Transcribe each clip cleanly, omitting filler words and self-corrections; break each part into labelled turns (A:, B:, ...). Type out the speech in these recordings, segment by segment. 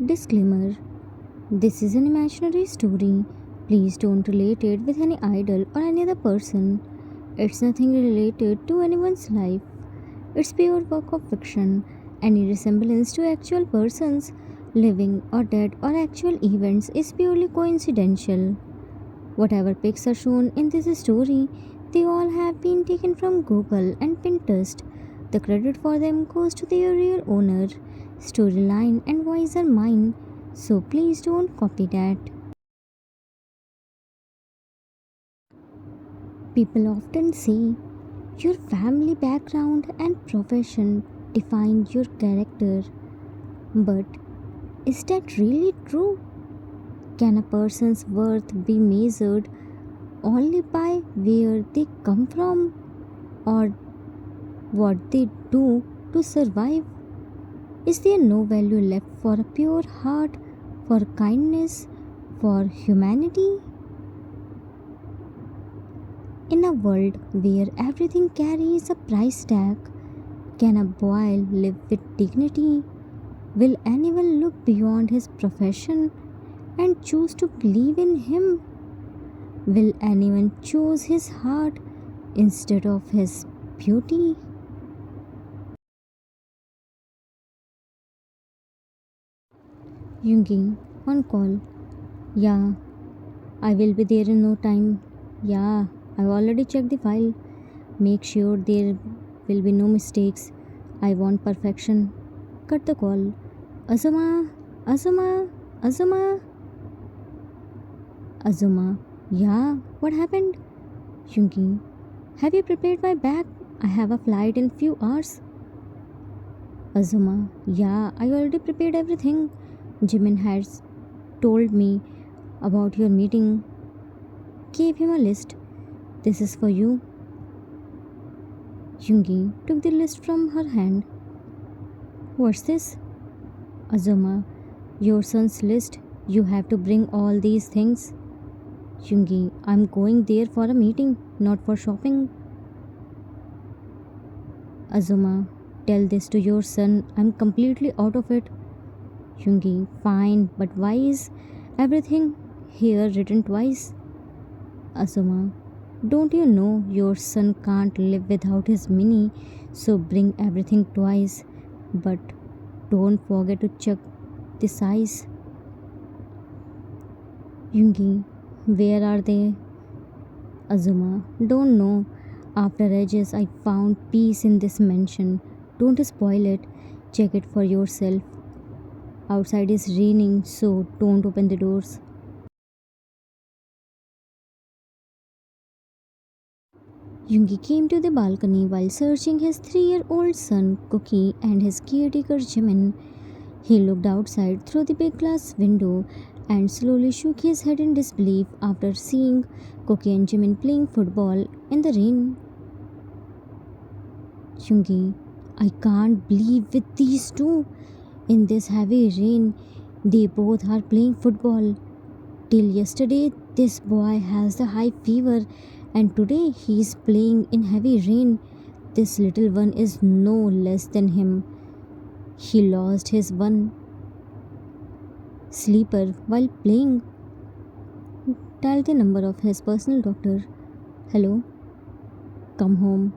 A: Disclaimer: this is an imaginary story. Please don't relate it with any idol or any other person. It's nothing related to anyone's life. It's pure work of fiction. Any resemblance to actual persons, living or dead, or actual events is purely coincidental. Whatever pics are shown in this story, they all have been taken from Google and Pinterest. The credit for them goes to their real owner. Storyline and voice are mine, so please don't copy that. People often say your family background and profession define your character, but is that really true? Can a person's worth be measured only by where they come from or what they do to survive? Is there no value left for a pure heart, for kindness, for humanity? In a world where everything carries a price tag, can a boy live with dignity? Will anyone look beyond his profession and choose to believe in him? Will anyone choose his heart instead of his beauty? Yungi, on call. Yeah, I will be there in no time. Yeah, I've already checked the file. Make sure there will be no mistakes. I want perfection. Cut the call. Azuma, Azuma, Azuma, Azuma. Yeah, what happened? Yungi, have you prepared my bag? I have a flight in few hours. Azuma, yeah, I already prepared everything. Jimin has told me about your meeting. Gave him a list. This is for you. Yungi took the list from her hand. What's this? Azuma, your son's list. You have to bring all these things. Yungi, I'm going there for a meeting, not for shopping. Azuma, tell this to your son. I'm completely out of it. Yungi, fine, but why is everything here written twice? Azuma, don't you know your son can't live without his mini, so bring everything twice. But don't forget to check the size. Yungi, where are they? Azuma, don't know. After ages, I found peace in this mansion. Don't spoil it. Check it for yourself. Outside is raining, so don't open the doors. Yungi came to the balcony while searching his 3-year-old son Cookie and his caretaker Jimin. He looked outside through the big glass window and slowly shook his head in disbelief after seeing Cookie and Jimin playing football in the rain. Yungi, I can't believe with these two. In this heavy rain, they both are playing football. Till yesterday, this boy has the high fever, and today he is playing in heavy rain. This little one is no less than him. He lost his one sleeper while playing. Dial the number of his personal doctor. Hello, come home.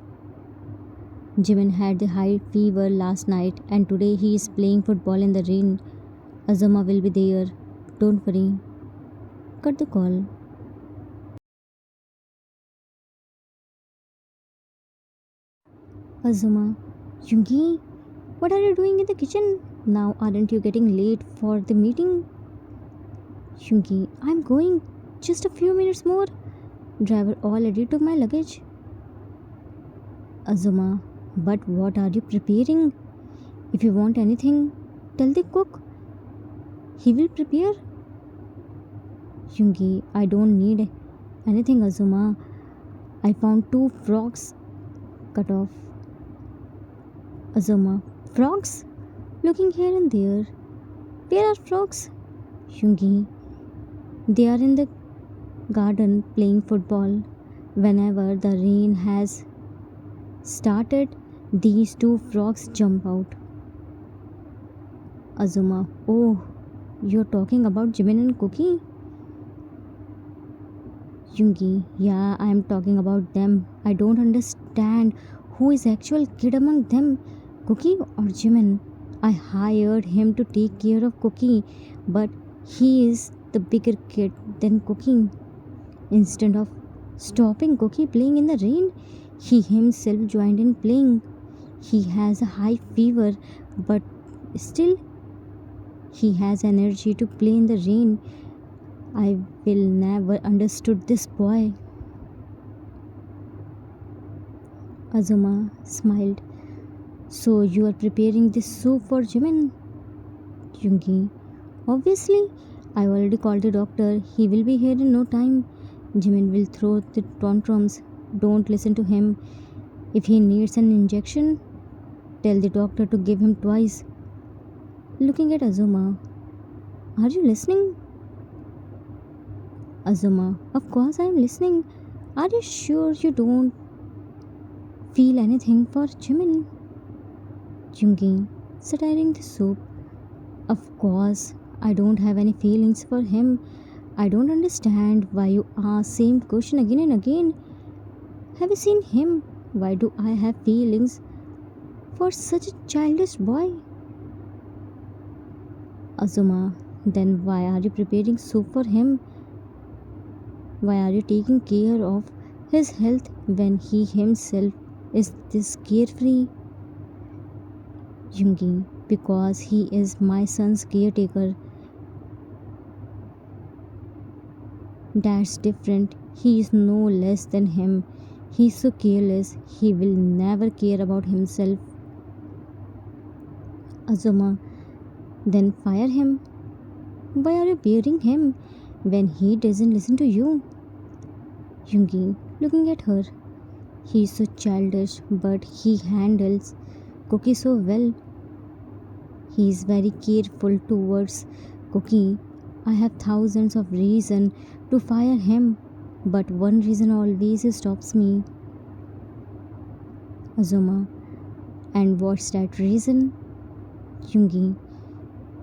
A: Jimin had the high fever last night, and today he is playing football in the rain. Azuma will be there. Don't worry. Cut the call. Azuma, Yungi, what are you doing in the kitchen? Now aren't you getting late for the meeting? Yungi, I'm going. Just a few minutes more. Driver already took my luggage. Azuma, but what are you preparing? If you want anything, tell the cook. He will prepare. Yungi, I don't need anything, Azuma. I found 2 frogs cut off. Azuma, frogs? Looking here and there. Where are frogs? Yungi, they are in the garden playing football. Whenever the rain has started, these 2 frogs jump out. Azuma, oh, You're talking about Jimin and Cookie? Yoongi, yeah, I'm talking about them. I don't understand who is actual kid among them, Cookie or Jimin. I hired him to take care of Cookie, but he is the bigger kid than Cookie. Instead of stopping Cookie playing in the rain, he himself joined in playing. He has a high fever, but still he has energy to play in the rain. I will never understood this boy. Azuma smiled. So you are preparing this soup for Jimin? Jungi. Obviously, I already called the doctor. He will be here in no time. Jimin will throw the tantrums. Don't listen to him. If he needs an injection, tell the doctor to give him twice. Looking at Azuma. Are you listening? Azuma. Of course I am listening. Are you sure you don't feel anything for Jimin? Jungi. Stirring the soup. Of course, I don't have any feelings for him. I don't understand why you ask same question again and again. Have you seen him? Why do I have feelings for such a childish boy? Azuma, then why are you preparing soup for him? Why are you taking care of his health when he himself is this carefree? Jungi, because he is my son's caretaker. That's different. He is no less than him. He's so careless. He will never care about himself. Azuma, then fire him. Why are you bearing him when he doesn't listen to you? Jungi, looking at her. He's so childish, but he handles Cookie so well. He is very careful towards Cookie. I have thousands of reasons to fire him, but one reason always stops me. Azuma, and what's that reason? Jungi,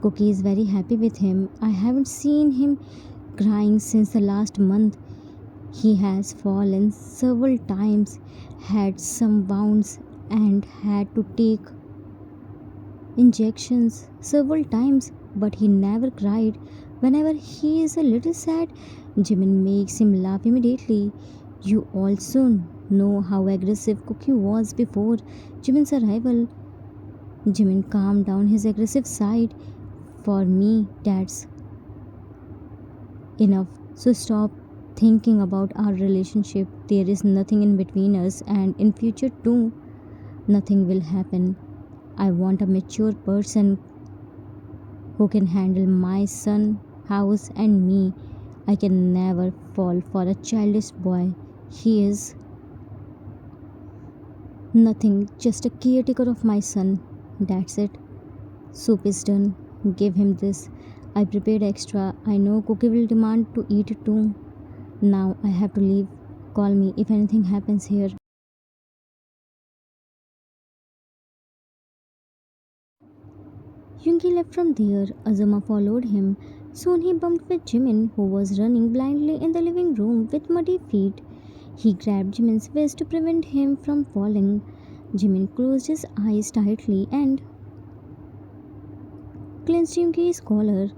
A: Cookie is very happy with him. I haven't seen him crying since the last month. He has fallen several times, had some wounds, and had to take injections several times, but he never cried. Whenever he is a little sad, Jimin makes him laugh immediately. You also know how aggressive Cookie was before Jimin's arrival. Jimin calmed down his aggressive side. For me, that's enough. So stop thinking about our relationship. There is nothing in between us, and in future too, nothing will happen. I want a mature person who can handle my son, house, and me. I can never fall for a childish boy. He is nothing, just a caretaker of my son. That's it. Soup is done. Give him this. I prepared extra. I know Cookie will demand to eat it too. Now I have to leave. Call me if anything happens here. Yungi left from there. Azuma followed him. Soon he bumped with Jimin, who was running blindly in the living room with muddy feet. He grabbed Jimin's waist to prevent him from falling. Jimin closed his eyes tightly and clenched Yungi's collar.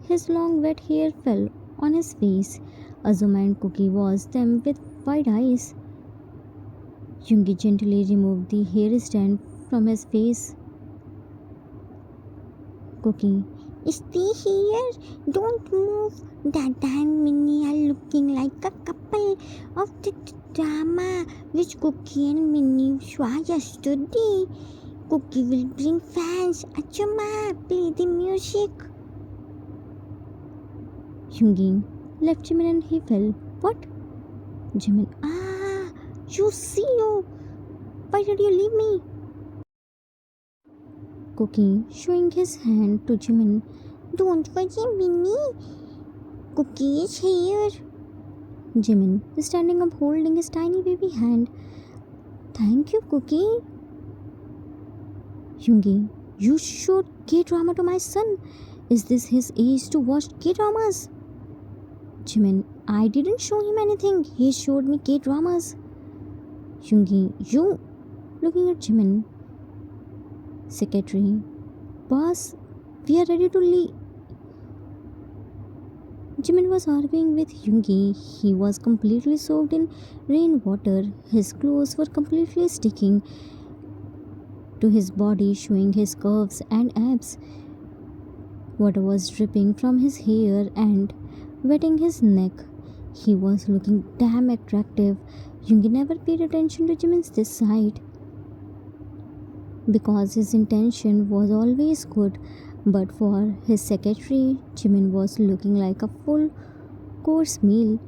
A: His long wet hair fell on his face. Azuma and Cookie watched them with wide eyes. Yungi gently removed the hair stand from his face. Cookie, stay here. Don't move. Dada and Minnie are looking like a couple of the drama which Cookie and Minnie saw yesterday. Cookie will bring fans. Achuma, play the music. Hyungin left Jimin and he fell. What? Jimin, you see you. Why did you leave me? Cookie showing his hand to Jimin. Don't worry, Minnie. Cookie is here. Jimin standing up holding his tiny baby hand. Thank you, Cookie. Hyungi, you showed gay drama to my son. Is this his age to watch K-dramas? Jimin, I didn't show him anything. He showed me K-dramas. Yoongi, you? Looking at Jimin. Secretary, boss, we are ready to leave. Jimin was arguing with Yoongi. He was completely soaked in rainwater. His clothes were completely sticking to his body, showing his curves and abs. Water was dripping from his hair and wetting his neck. He was looking damn attractive. Yoongi never paid attention to Jimin's this side because his intention was always good, but for his secretary, Jimin was looking like a full course meal.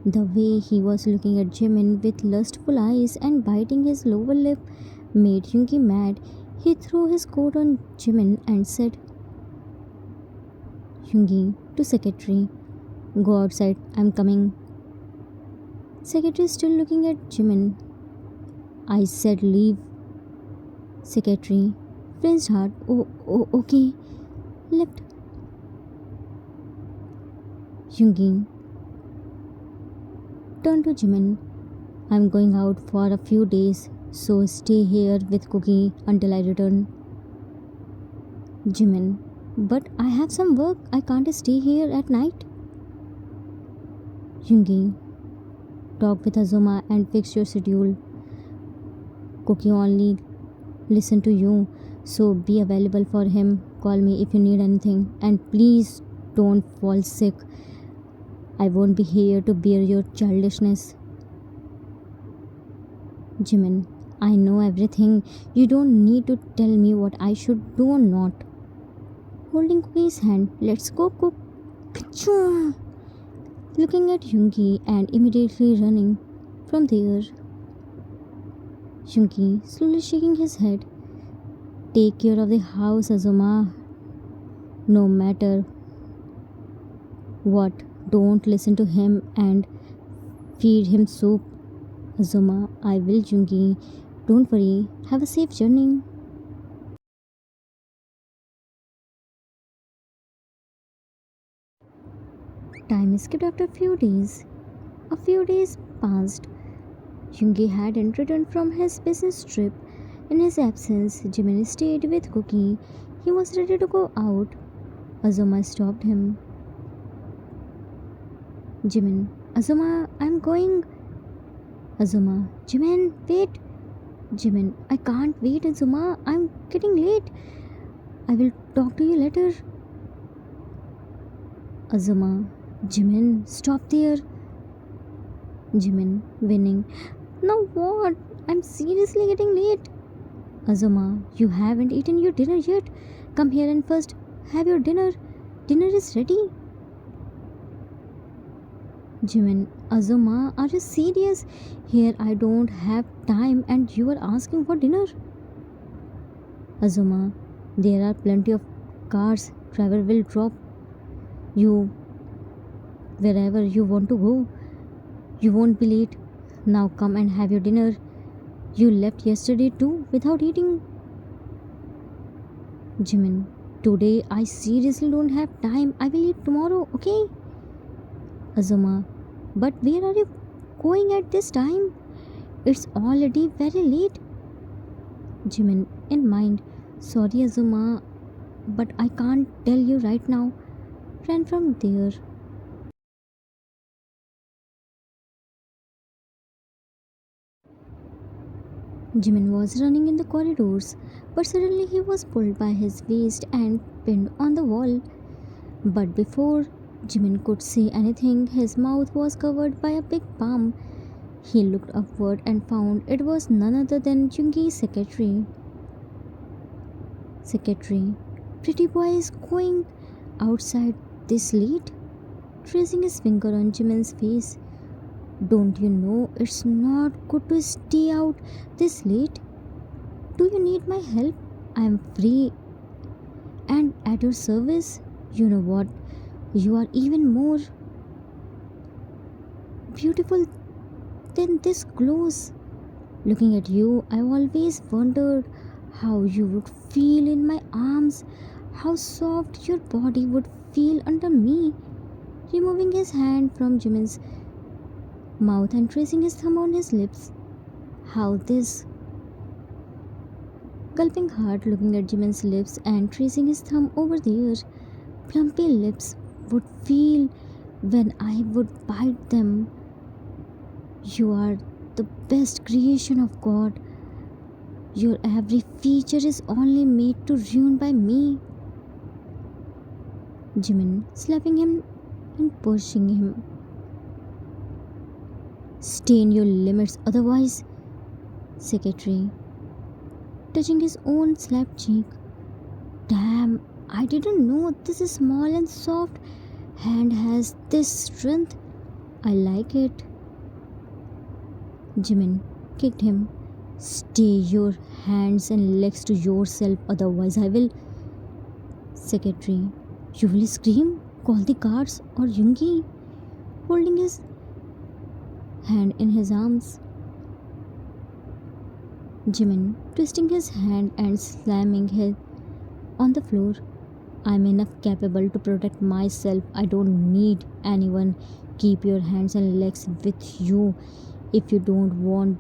A: The way he was looking at Jimin with lustful eyes and biting his lower lip made Yoongi mad. He threw his coat on Jimin and said, Yoongi to secretary, go outside, I'm coming. Secretary still looking at Jimin. I said leave. Secretary, Prince Heart, okay. Left. Yoongi turned to Jimin. I'm going out for a few days, so stay here with Cookie until I return. Jimin, but I have some work. I can't stay here at night. Yoongi, talk with Azuma and fix your schedule. Cookie only listen to you, so be available for him. Call me if you need anything, and please don't fall sick. I won't be here to bear your childishness. Jimin, I know everything. You don't need to tell me what I should do or not. Holding Cookie's hand, let's go cook. Kachoo! Looking at Yoongi and immediately running from there. Yoongi slowly shaking his head. Take care of the house, Azuma. No matter what, don't listen to him and feed him soup. Azuma, I will, Yoongi. Don't worry. Have a safe journey. Time skipped after a few days. A few days passed. Yoongi hadn't returned from his business trip. In his absence, Jimin stayed with Cookie. He was ready to go out. Azuma stopped him. Jimin, Azuma, I'm going. Azuma, Jimin, wait. Jimin, I can't wait, Azuma. I'm getting late. I will talk to you later. Azuma, Jimin, stop there. Jimin, winning. Now what? I'm seriously getting late. Azuma, you haven't eaten your dinner yet. Come here and first have your dinner. Dinner is ready. Jimin, Azuma, are you serious? Here I don't have time and you are asking for dinner. Azuma, there are plenty of cars. Driver will drop you wherever you want to go. You won't be late. Now come and have your dinner. You left yesterday too without eating. Jimin, today I seriously don't have time. I will eat tomorrow, okay? Azuma, but where are you going at this time? It's already very late. Jimin, in mind, sorry Azuma, but I can't tell you right now. Ran from there. Jimin was running in the corridors, but suddenly he was pulled by his waist and pinned on the wall. But before Jimin could say anything, his mouth was covered by a big palm. He looked upward and found it was none other than Yoongi's secretary. Secretary, pretty boy is going outside this late? Tracing his finger on Jimin's face. Don't you know it's not good to stay out this late? Do you need my help? I am free and at your service. You know what? You are even more beautiful than this clothes. Looking at you, I always wondered how you would feel in my arms. how soft your body would feel under me. Removing his hand from Jimin's mouth and tracing his thumb on his lips. How this gulping hard, looking at Jimin's lips and tracing his thumb over their plumpy lips would feel when I would bite them. You are the best creation of God. Your every feature is only made to ruin by me. Jimin slapping him and pushing him. Stay in your limits, otherwise, secretary, touching his own slapped cheek. Damn, I didn't know this small and soft hand has this strength. I like it. Jimin kicked him. Stay your hands and legs to yourself, otherwise I will. Secretary, you will scream, call the guards or Yoongi, holding his hand in his arms. Jimin twisting his hand and slamming it on the floor. I'm enough capable to protect myself. I don't need anyone. Keep your hands and legs with you if you don't want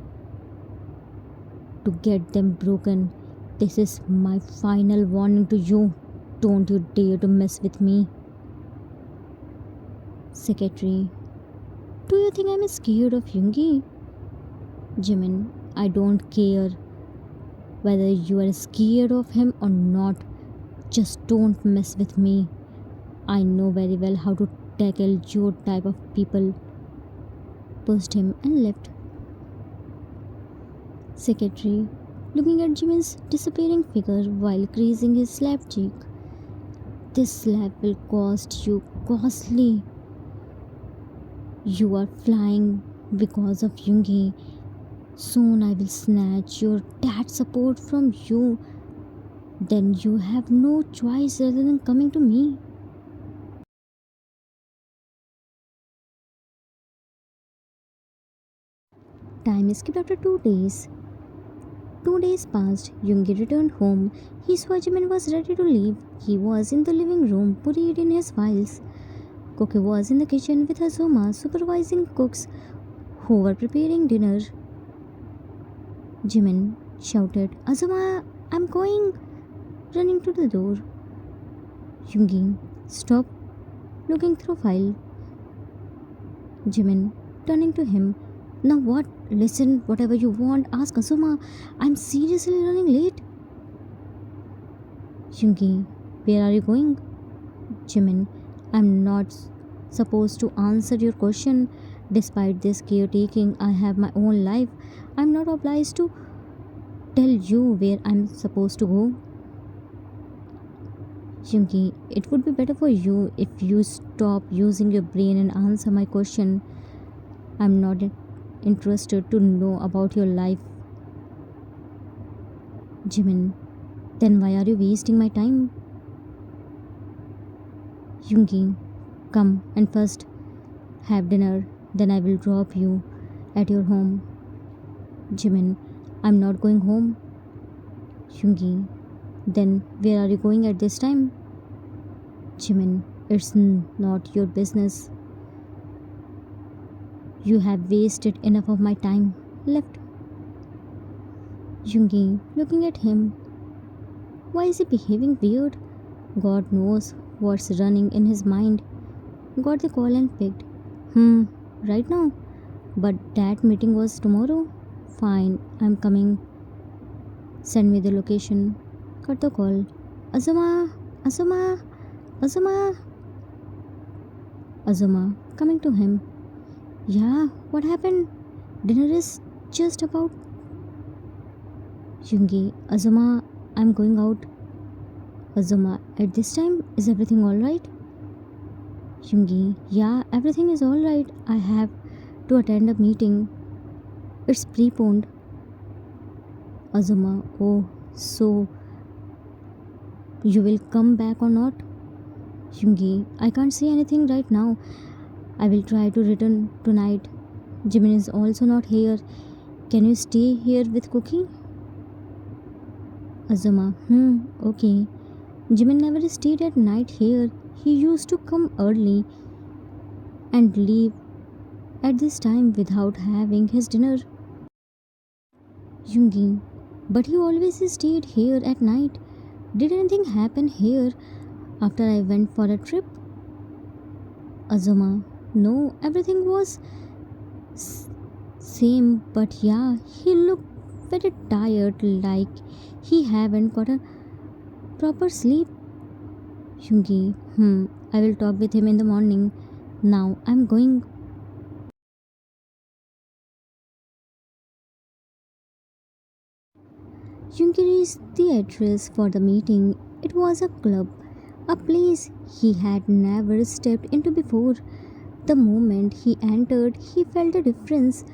A: to get them broken. This is my final warning to you. Don't you dare to mess with me. Secretary, do you think I'm scared of Yoongi? Jimin, I don't care whether you are scared of him or not. Just don't mess with me. I know very well how to tackle your type of people. Pushed him and left. Secretary, looking at Jimin's disappearing figure while creasing his slapped cheek. This slap will cost you costly. You are flying because of Yoongi. Soon I will snatch your dad support from you. Then you have no choice other than coming to me. Time skipped after 2 days. 2 days passed. Yoongi returned home. He saw Jimin was ready to leave. He was in the living room, buried in his files. Koki was in the kitchen with Azuma supervising cooks who were preparing dinner. Jimin shouted, Azuma, I'm going! Running to the door. Yoongi stopped, looking through file. Jimin turning to him. Now what? Listen, whatever you want, ask Azuma. I'm seriously running late. Yoongi, where are you going? Jimin, I'm not supposed to answer your question. Despite this caretaking, I have my own life. I'm not obliged to tell you where I'm supposed to go. Yoongi, it would be better for you if you stop using your brain and answer my question. I'm not interested to know about your life. Jimin, then why are you wasting my time? Yoongi, come and first have dinner, then I will drop you at your home. Jimin, I'm not going home. Yoongi, then where are you going at this time? Jimin, it's not your business. You have wasted enough of my time. Left. Yoongi, looking at him. Why is he behaving weird? God knows what's running in his mind. Got the call and picked. Right now? But that meeting was tomorrow? Fine, I'm coming. Send me the location. Cut the call. Azuma! Azuma! Azuma! Azuma, coming to him. Yeah, what happened? Dinner is just about. Yoongi, Azuma, I'm going out. Azuma, at this time, is everything alright? Yoongi, yeah, everything is alright. I have to attend a meeting. It's preponed. Azuma, oh, so you will come back or not? Yoongi, I can't say anything right now. I will try to return tonight. Jimin is also not here. Can you stay here with Cookie? Azuma, okay. Jimin never stayed at night here. He used to come early and leave at this time without having his dinner. Jungi, but he always stayed here at night. Did anything happen here after I went for a trip? Azuma, no, everything was s- same, but yeah, he looked very tired, like he haven't got a proper sleep. Jungi, I will talk with him in the morning. Now I'm going. Jungi reached the address for the meeting. It was a club, a place he had never stepped into before. The moment he entered, he felt a difference.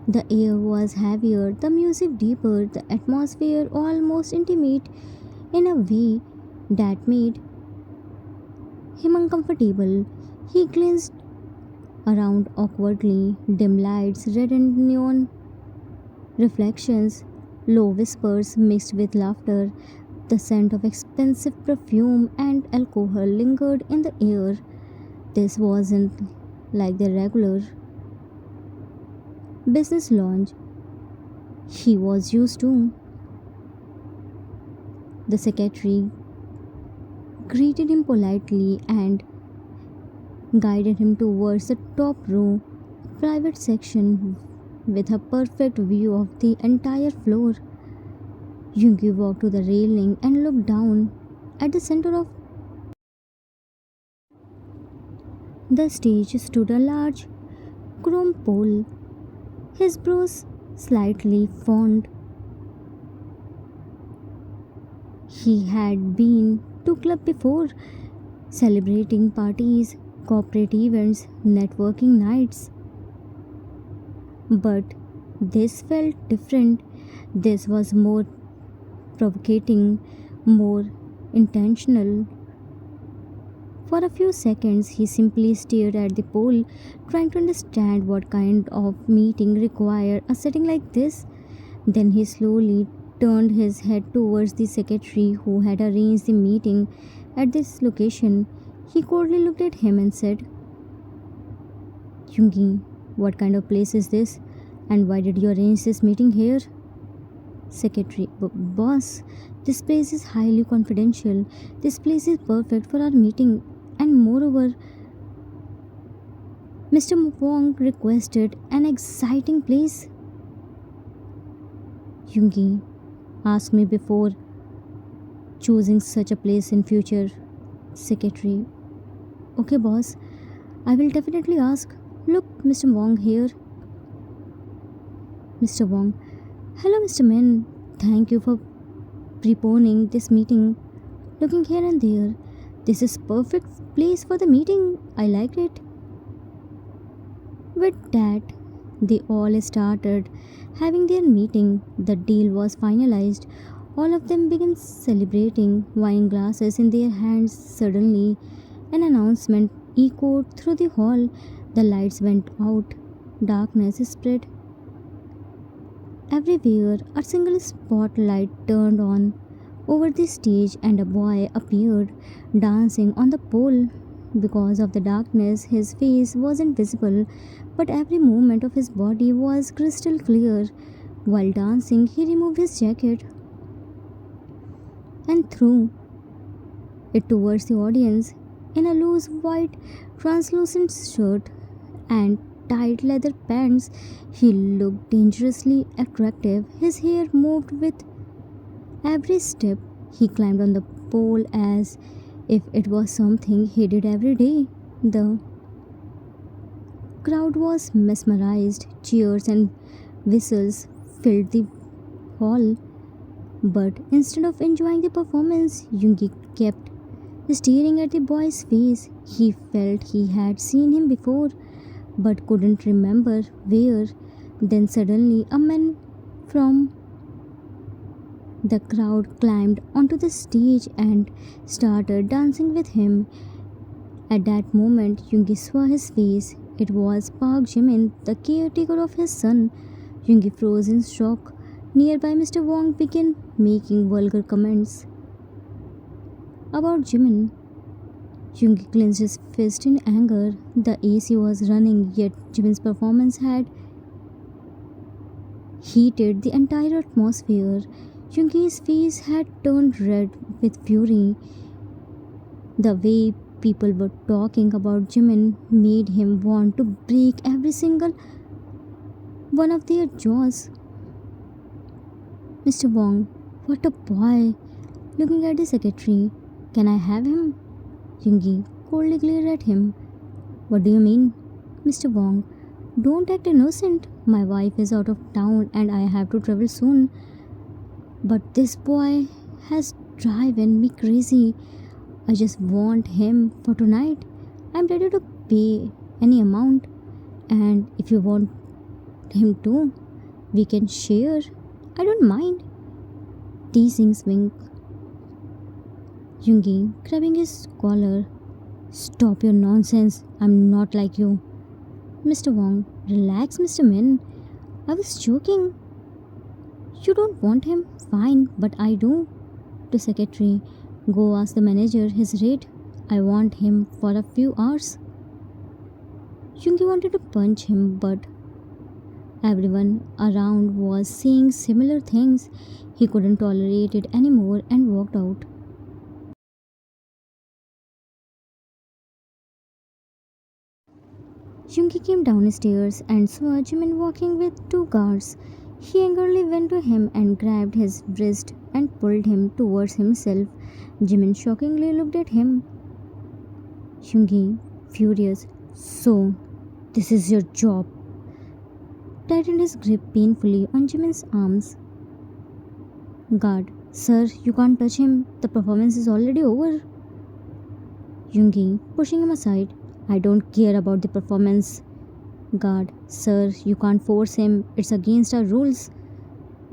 A: The air was heavier, the music deeper, the atmosphere almost intimate in a way that made him uncomfortable. He glanced around awkwardly, dim lights, red and neon reflections, low whispers mixed with laughter. The scent of expensive perfume and alcohol lingered in the air. This wasn't like the regular business lounge he was used to. The secretary greeted him politely and guided him towards the top row, private section with a perfect view of the entire floor. Yungi walked to the railing and looked down. At the center of the stage stood a large chrome pole, his brows slightly frowned. He had been to club before, celebrating parties, corporate events, networking nights. But this felt different. This was more provocating, more intentional. For a few seconds, he simply stared at the pole, trying to understand what kind of meeting required a setting like this. Then he slowly turned his head towards the secretary who had arranged the meeting at this location. He coldly looked at him and said, Yungi, what kind of place is this? And why did you arrange this meeting here? Secretary, boss, this place is highly confidential. This place is perfect for our meeting. And moreover, Mr. Wong requested an exciting place. Yungi, ask me before choosing such a place in future. Secretary, okay, boss, I will definitely ask. Look, Mr. Wong here. Mr. Wong, hello, Mr. Min. Thank you for preponing this meeting. Looking here and there, this is perfect place for the meeting. I like it. With that, they all started having their meeting. The deal was finalized. All of them began celebrating, wine glasses in their hands. Suddenly, an announcement echoed through the hall. The lights went out. Darkness spread everywhere. A single spotlight turned on over the stage, and a boy appeared, dancing on the pole. Because of the darkness, his face wasn't visible, but every movement of his body was crystal clear. While dancing, he removed his jacket and threw it towards the audience. In a loose white translucent shirt and tight leather pants, he looked dangerously attractive. His hair moved with every step. He climbed on the pole as if it was something he did every day. The crowd was mesmerized. Cheers and whistles filled the hall. But instead of enjoying the performance, Yungi kept staring at the boy's face. He felt he had seen him before but couldn't remember where. Then suddenly, a man from the crowd climbed onto the stage and started dancing with him. At that moment, Yungi saw his face. It was Park Jimin, the caretaker of his son. Yungi froze in shock. Nearby, Mr. Wong began making vulgar comments. About Jimin, Yoongi clenched his fist in anger. The AC was running, yet Jimin's performance had heated the entire atmosphere. Yoongi's face had turned red with fury. The way people were talking about Jimin made him want to break every single one of their jaws. Mr. Wong, what a boy! Looking at the secretary, can I have him? Yoongi coldly glared at him. What do you mean? Mr. Wong, don't act innocent. My wife is out of town and I have to travel soon. But this boy has driven me crazy. I just want him for tonight. I'm ready to pay any amount. And if you want him too, we can share. I don't mind. Teasing Swing. Yoongi grabbing his collar. Stop your nonsense. I'm not like you. Mr. Wong, relax, Mr. Min. I was joking. You don't want him? Fine, but I do. To secretary, go ask the manager his rate. I want him for a few hours. Yoongi wanted to punch him, but everyone around was saying similar things. He couldn't tolerate it anymore and walked out. Yoongi came downstairs and saw Jimin walking with two guards. He angrily went to him and grabbed his wrist and pulled him towards himself. Jimin shockingly looked at him. Yoongi, furious, so this is your job, tightened his grip painfully on Jimin's arms. Guard, sir, you can't touch him. The performance is already over. Yoongi, pushing him aside. I don't care about the performance. Guard, sir, you can't force him. It's against our rules.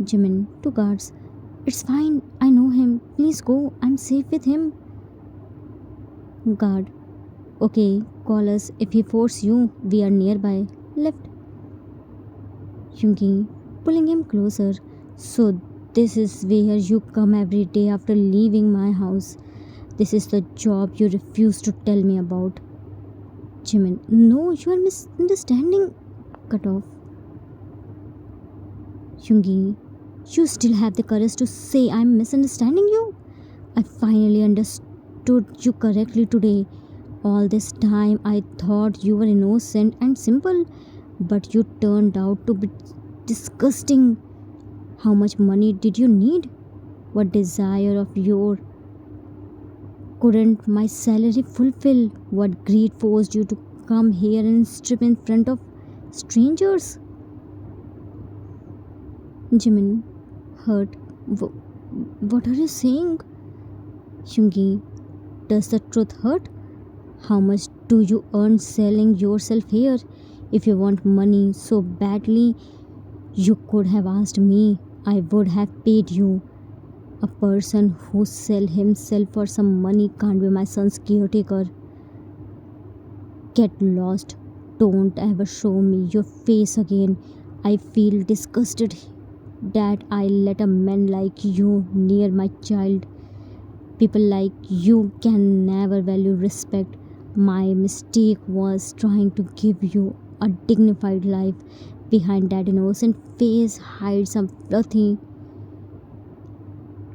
A: Jimin, to guards. It's fine. I know him. Please go. I'm safe with him. Guard, okay, call us if he force you. We are nearby. Left. Yoongi, pulling him closer. So this is where you come every day after leaving my house. This is the job you refuse to tell me about. Jimin, no, you are misunderstanding. Cut off. Yoongi, you still have the courage to say I'm misunderstanding you? I finally understood you correctly today. All this time I thought you were innocent and simple, but you turned out to be disgusting. How much money did you need? What desire of your couldn't my salary fulfill? What greed forced you to come here and strip in front of strangers? Jimin, hurt. What are you saying? Yoongi, does the truth hurt? How much do you earn selling yourself here? If you want money so badly, you could have asked me. I would have paid you. A person who sell himself for some money can't be my son's caretaker. Get lost. Don't ever show me your face again. I feel disgusted that I let a man like you near my child. People like you can never value respect. My mistake was trying to give you a dignified life. Behind that innocent face hides some filthy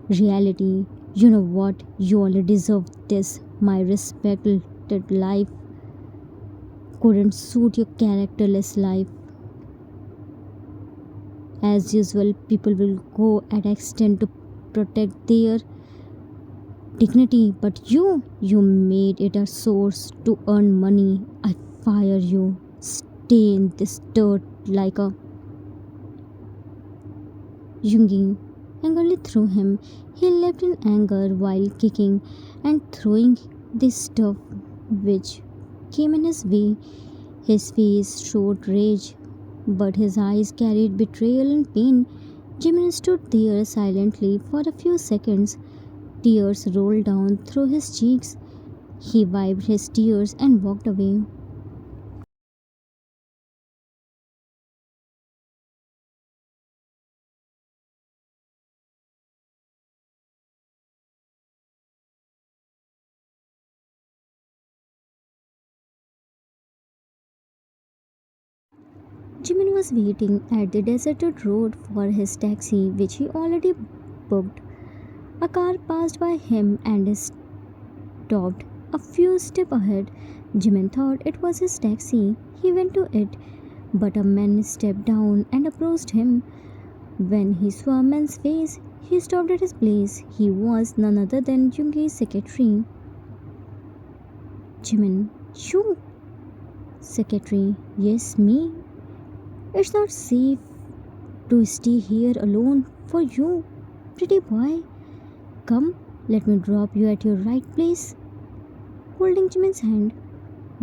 A: reality. You know what? You only deserve this. My respected life couldn't suit your characterless life. As usual, people will go at extent to protect their dignity, but you made it a source to earn money. I fire you. Stay in this dirt like a Yoongi angrily threw him. He left in anger while kicking and throwing the stuff which came in his way. His face showed rage, but his eyes carried betrayal and pain. Jimin stood there silently for a few seconds. Tears rolled down through his cheeks. He wiped his tears and walked away. Jimin was waiting at the deserted road for his taxi, which he already booked. A car passed by him and stopped a few steps ahead. Jimin thought it was his taxi. He went to it, but a man stepped down and approached him. When he saw a man's face, he stopped at his place. He was none other than Jungi's secretary. Jimin, you? Secretary, yes, me. It's not safe to stay here alone for you, pretty boy. Come, let me drop you at your right place. Holding Jimin's hand,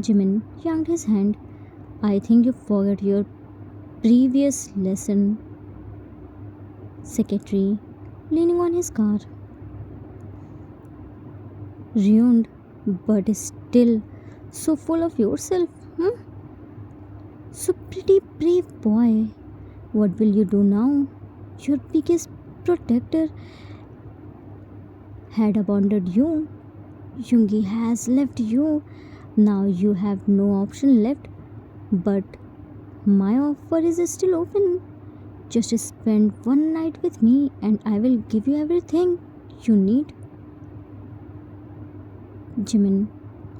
A: Jimin yanked his hand. I think you forgot your previous lesson. Secretary, leaning on his car. Ruined, but still so full of yourself. So pretty brave boy. What will you do now? Your biggest protector had abandoned you. Jungi has left you. Now you have no option left. But my offer is still open. Just spend one night with me and I will give you everything you need. Jimin,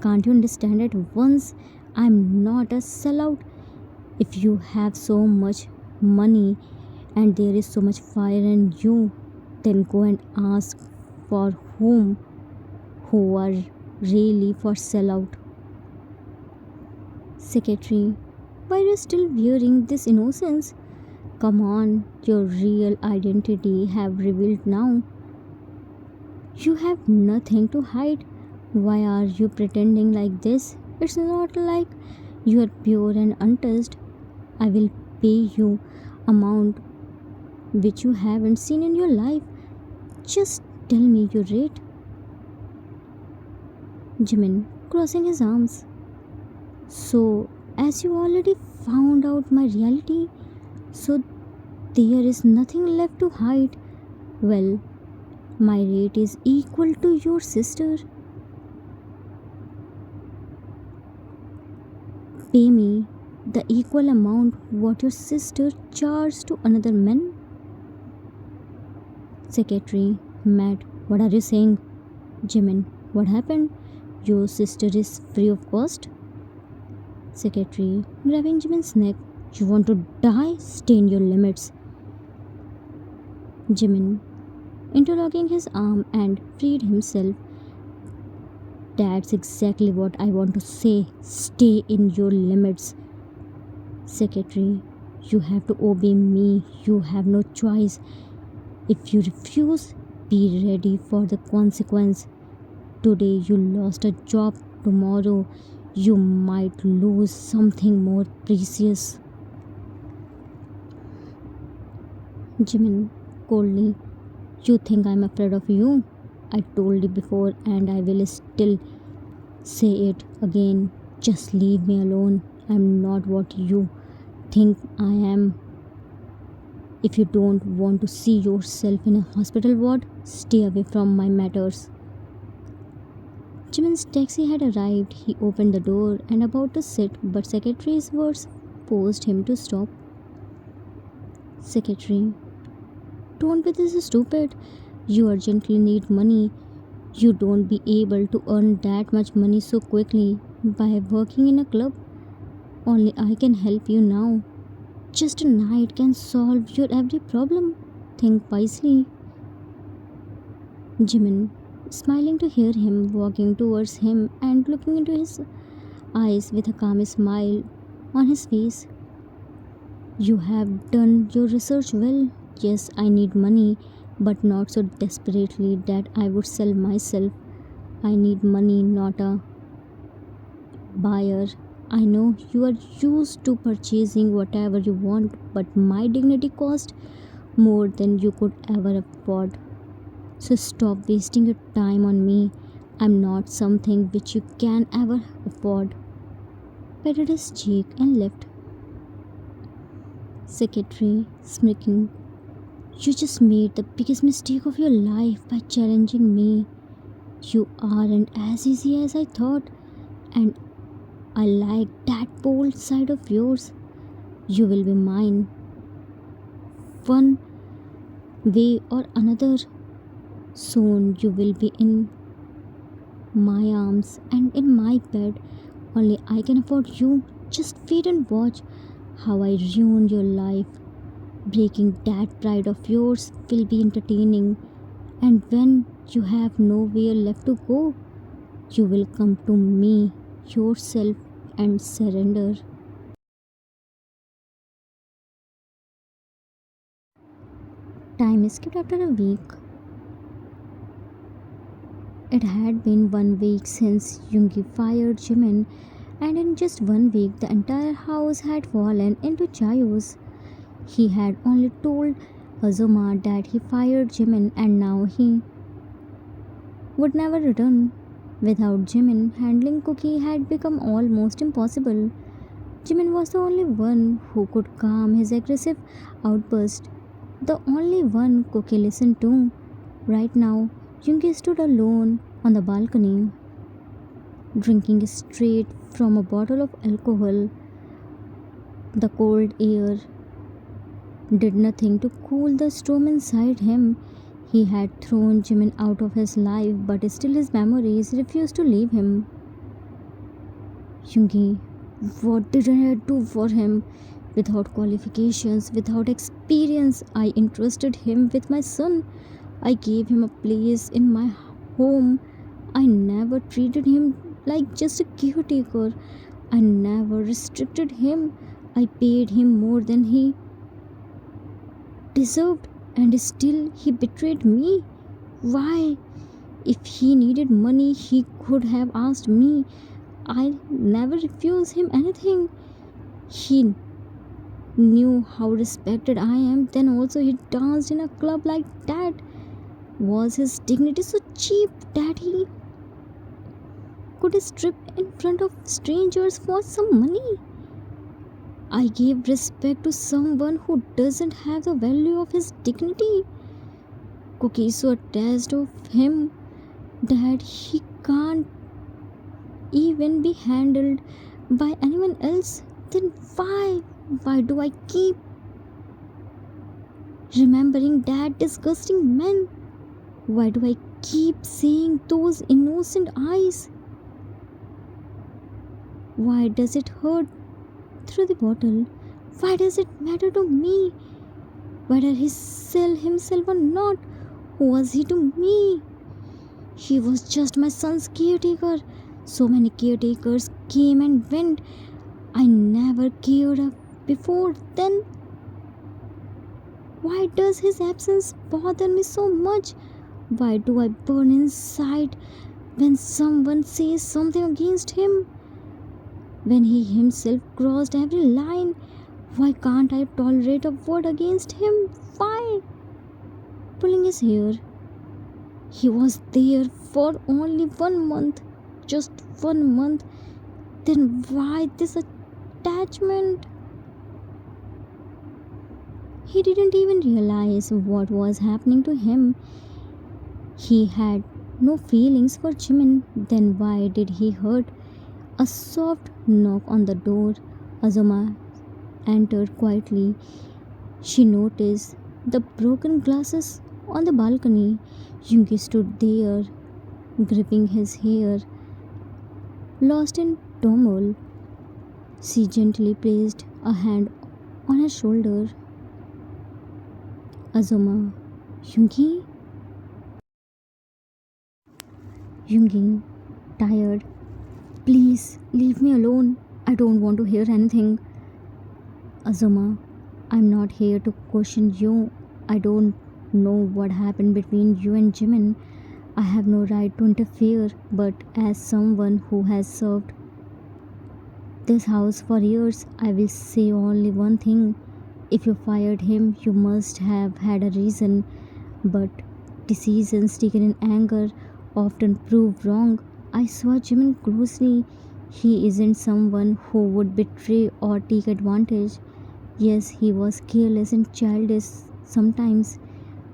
A: can't you understand at once? I'm not a sellout. If you have so much money and there is so much fire in you, then go and ask for whom who are really for sellout. Secretary, why are you still wearing this innocence? Come on, your real identity have revealed now. You have nothing to hide. Why are you pretending like this? It's not like you are pure and untouched. I will pay you amount which you haven't seen in your life. Just tell me your rate. Jimin, crossing his arms. So, as you already found out my reality, so there is nothing left to hide. Well, my rate is equal to your sister. Pay me the equal amount what your sister charged to another man. Secretary, mad. What are you saying? Jimin, what happened? Your sister is free of cost? Secretary, grabbing Jimin's neck. You want to die? Stay in your limits. Jimin, interlocking his arm and freed himself. That's exactly what I want to say. Stay in your limits. Secretary, you have to obey me. You have no choice. If you refuse, be ready for the consequence. Today you lost a job. Tomorrow you might lose something more precious. Jimin, coldly, you think I'm afraid of you? I told you before and I will still say it again. Just leave me alone. I'm not what you think I am. If you don't want to see yourself in a hospital ward, stay away from my matters. Jimin's taxi had arrived. He opened the door and about to sit, but secretary's words forced him to stop. Secretary, don't be this stupid. You urgently need money. You don't be able to earn that much money so quickly by working in a club. Only I can help you now. Just a night can solve your every problem. Think wisely. Jimin, smiling to hear him, walking towards him and looking into his eyes with a calm smile on his face. You have done your research well. Yes, I need money, but not so desperately that I would sell myself. I need money, not a buyer. I know you are used to purchasing whatever you want, but my dignity cost more than you could ever afford. So stop wasting your time on me. I'm not something which you can ever afford. Patted his cheek and left. Secretary, smirking. You just made the biggest mistake of your life by challenging me. You aren't as easy as I thought, and I like that bold side of yours. You will be mine one way or another. Soon you will be in my arms and in my bed. Only I can afford you. Just wait and watch how I ruin your life. Breaking that pride of yours will be entertaining. And when you have nowhere left to go, you will come to me yourself and surrender. Time skipped after a week. It had been 1 week since Yungi fired Jimin, and in just 1 week, the entire house had fallen into chaos. He had only told Azuma that he fired Jimin, and now he would never return. Without Jimin, handling Cookie had become almost impossible. Jimin was the only one who could calm his aggressive outburst, the only one Cookie listened to. Right now, Yungi stood alone on the balcony, drinking straight from a bottle of alcohol. The cold air did nothing to cool the storm inside him. He had thrown Jimin out of his life, but still his memories refused to leave him. Yungi, what did I do for him? Without qualifications, without experience, I entrusted him with my son. I gave him a place in my home. I never treated him like just a caretaker. I never restricted him. I paid him more than he deserved, and still he betrayed me. Why? If he needed money, he could have asked me. I never refused him anything. He knew how respected I am, then also he danced in a club like that. Was his dignity so cheap that he could strip in front of strangers for some money? I gave respect to someone who doesn't have the value of his dignity. Cookie is so attached of him that he can't even be handled by anyone else. Then why? Why do I keep remembering that disgusting man? Why do I keep seeing those innocent eyes? Why does it hurt through the bottle? Why does it matter to me whether he sell himself or not? Who was he to me? He was just my son's caretaker. So many caretakers came and went. I never cared before then. Why does his absence bother me so much? Why do I burn inside when someone says something against him? When he himself crossed every line, why can't I tolerate a word against him? Why? Pulling his hair. He was there for only 1 month. Just 1 month. Then why this attachment? He didn't even realize what was happening to him. He had no feelings for Jimin. Then why did he hurt? A soft knock on the door. Azuma entered quietly. She noticed the broken glasses on the balcony. Yungi stood there, gripping his hair, lost in turmoil. She gently placed a hand on his shoulder. Azuma, Yungi? Yungi, tired. Please leave me alone. I don't want to hear anything. Azuma, I'm not here to question you. I don't know what happened between you and Jimin. I have no right to interfere, but as someone who has served this house for years, I will say only one thing. If you fired him, you must have had a reason, but decisions taken in anger often prove wrong. I saw Jimin closely. He isn't someone who would betray or take advantage. Yes, he was careless and childish sometimes,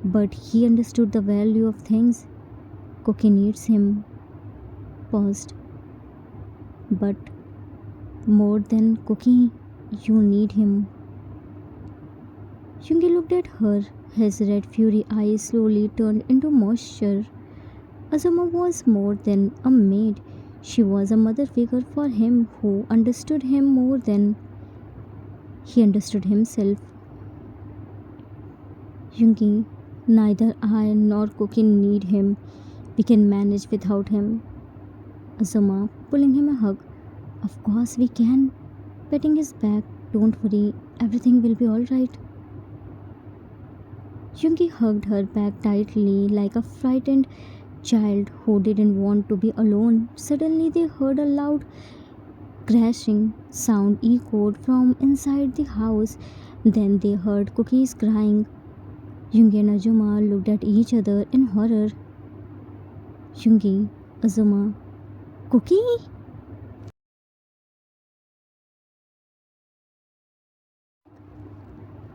A: but he understood the value of things. Cookie needs him. Paused. But more than Cookie, you need him. Yoongi looked at her. His red fury eyes slowly turned into moisture. Azuma was more than a maid. She was a mother figure for him who understood him more than he understood himself. Yoongi, neither I nor Cookie need him. We can manage without him. Azuma, pulling him a hug. Of course we can. Petting his back. Don't worry, everything will be alright. Yoongi hugged her back tightly like a frightened child who didn't want to be alone. Suddenly they heard a loud crashing sound echoed from inside the house. Then they heard Cookies crying. Yoongi and Azuma looked at each other in horror. Yoongi, Azuma, Cookie?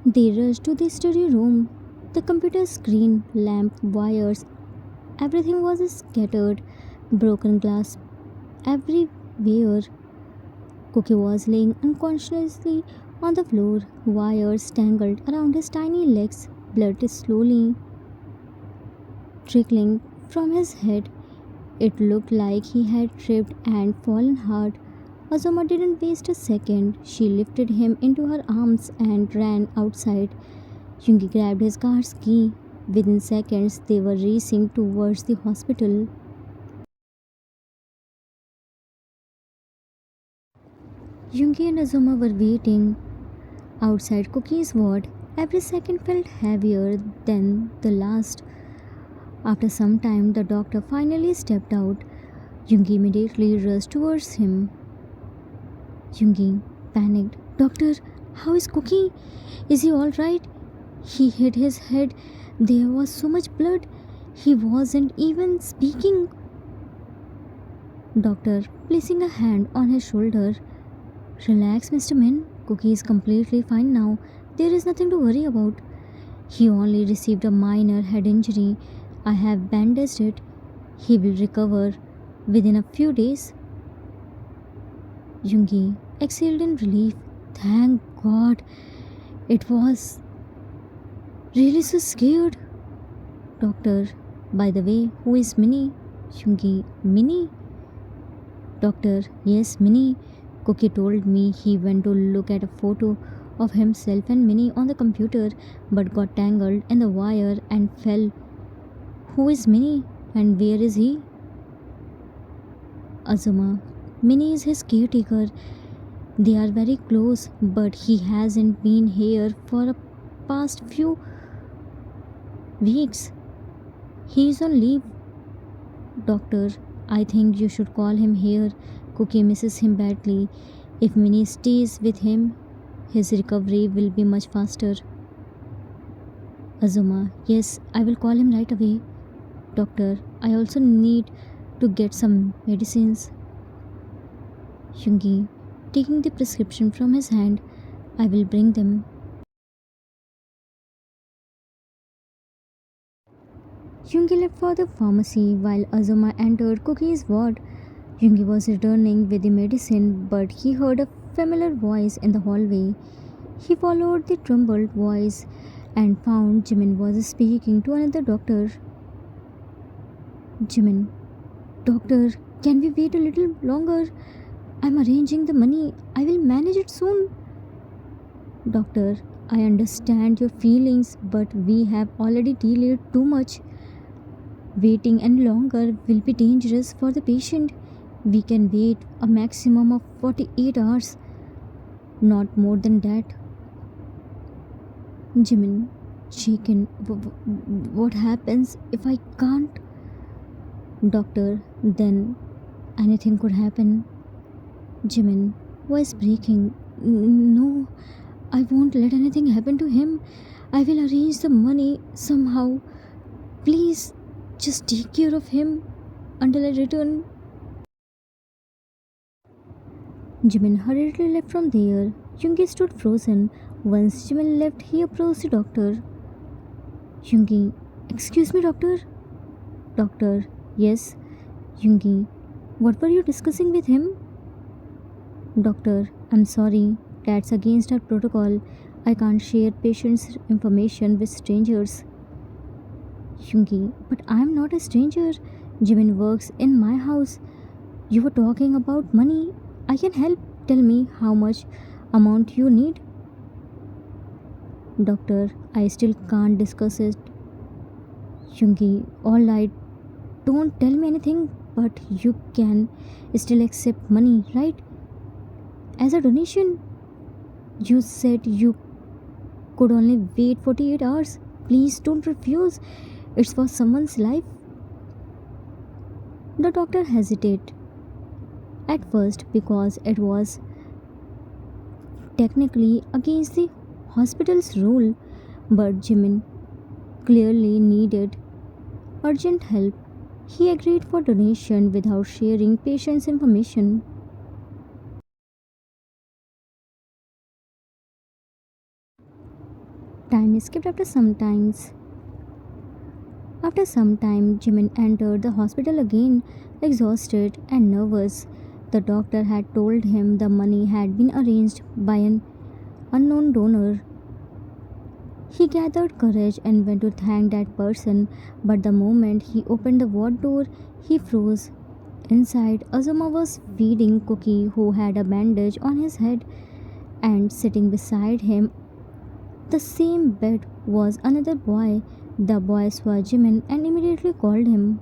A: They rushed to the study room. The computer screen, lamp, wires, everything was scattered, broken glass everywhere. Cookie was laying unconsciously on the floor, wires tangled around his tiny legs, blood slowly trickling from his head. It looked like he had tripped and fallen hard. Azuma didn't waste a second. She lifted him into her arms and ran outside. Jungi grabbed his car's key. Within seconds, they were racing towards the hospital. Jungi and Azuma were waiting outside Cookie's ward. Every second felt heavier than the last. After some time, the doctor finally stepped out. Jungi immediately rushed towards him. Jungi panicked. Doctor, how is Cookie? Is he alright? He hit his head. There was so much blood. He wasn't even speaking. Doctor, placing a hand on his shoulder. Relax, Mr. Min. Cookie is completely fine now. There is nothing to worry about. He only received a minor head injury. I have bandaged it. He will recover within a few days. Jungi exhaled in relief. Thank God. It was really so scared. Doctor, by the way, who is Minnie? Jungi, Minnie? Doctor, yes, Minnie. Cookie told me he went to look at a photo of himself and Minnie on the computer but got tangled in the wire and fell. Who is Minnie and where is he? Azuma. Minnie is his caretaker. They are very close, but he hasn't been here for the past few weeks. He is on leave. Doctor, I think you should call him here. Cookie misses him badly. If Minnie stays with him, his recovery will be much faster. Azuma, yes, I will call him right away. Doctor, I also need to get some medicines. Jungi, taking the prescription from his hand, I will bring them. Jungi left for the pharmacy while Azuma entered Cookie's ward. Jungi was returning with the medicine, but he heard a familiar voice in the hallway. He followed the trembled voice and found Jimin was speaking to another doctor. Jimin, doctor, can we wait a little longer? I'm arranging the money. I will manage it soon. Doctor, I understand your feelings, but we have already delayed too much. Waiting any longer will be dangerous for the patient. We can wait a maximum of 48 hours, not more than that. Jimin, shaken, what happens if I can't? Doctor, then anything could happen. Jimin, voice breaking. No, I won't let anything happen to him. I will arrange the money somehow. Please, just take care of him until I return. Jimin hurriedly left from there. Jungi stood frozen. Once Jimin left, he approached the doctor. Jungi, excuse me, doctor. Doctor, yes. Jungi, what were you discussing with him? Doctor, I'm sorry. That's against our protocol. I can't share patients' information with strangers. Yungi, but I'm not a stranger. Jimin works in my house. You were talking about money. I can help. Tell me how much amount you need. Doctor, I still can't discuss it. Yungi, alright, don't tell me anything, but you can still accept money, right? As a donation, you said you could only wait 48 hours. Please don't refuse. It's for someone's life. The doctor hesitated at first because it was technically against the hospital's rule, but Jimin clearly needed urgent help. He agreed for donation without sharing patient's information. Time skipped After some time, Jimin entered the hospital again, exhausted and nervous. The doctor had told him the money had been arranged by an unknown donor. He gathered courage and went to thank that person, but the moment he opened the ward door, he froze. Inside, Azuma was feeding Cookie, who had a bandage on his head, and sitting beside him, the same bed, was another boy. The boy saw Jimin and immediately called him.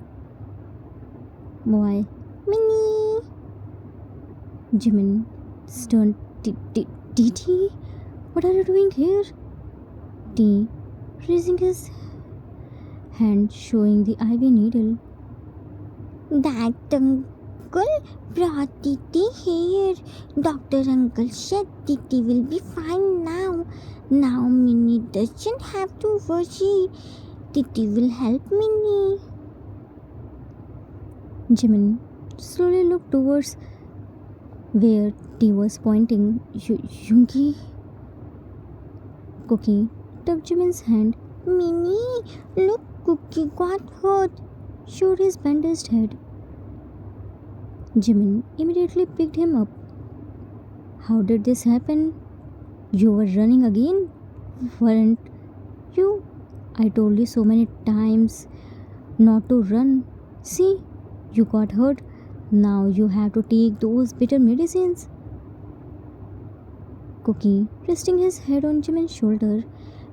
A: Boy, Minnie! Jimin stunned. Didi? What are you doing here? T, raising his hand, showing the IV needle.
B: That uncle brought Titi here. Doctor uncle said Titi will be fine now. Now Minnie doesn't have to worry. Titi will help Minnie.
A: Jimin slowly looked towards where T was pointing. Yungi? Cookie took Jimin's hand.
B: Minnie, look, Cookie got hurt.
A: Showed his bandaged head. Jimin immediately picked him up. How did this happen? You were running again? Weren't you? I told you so many times not to run. See, you got hurt. Now you have to take those bitter medicines. Cookie, resting his head on Jimin's shoulder.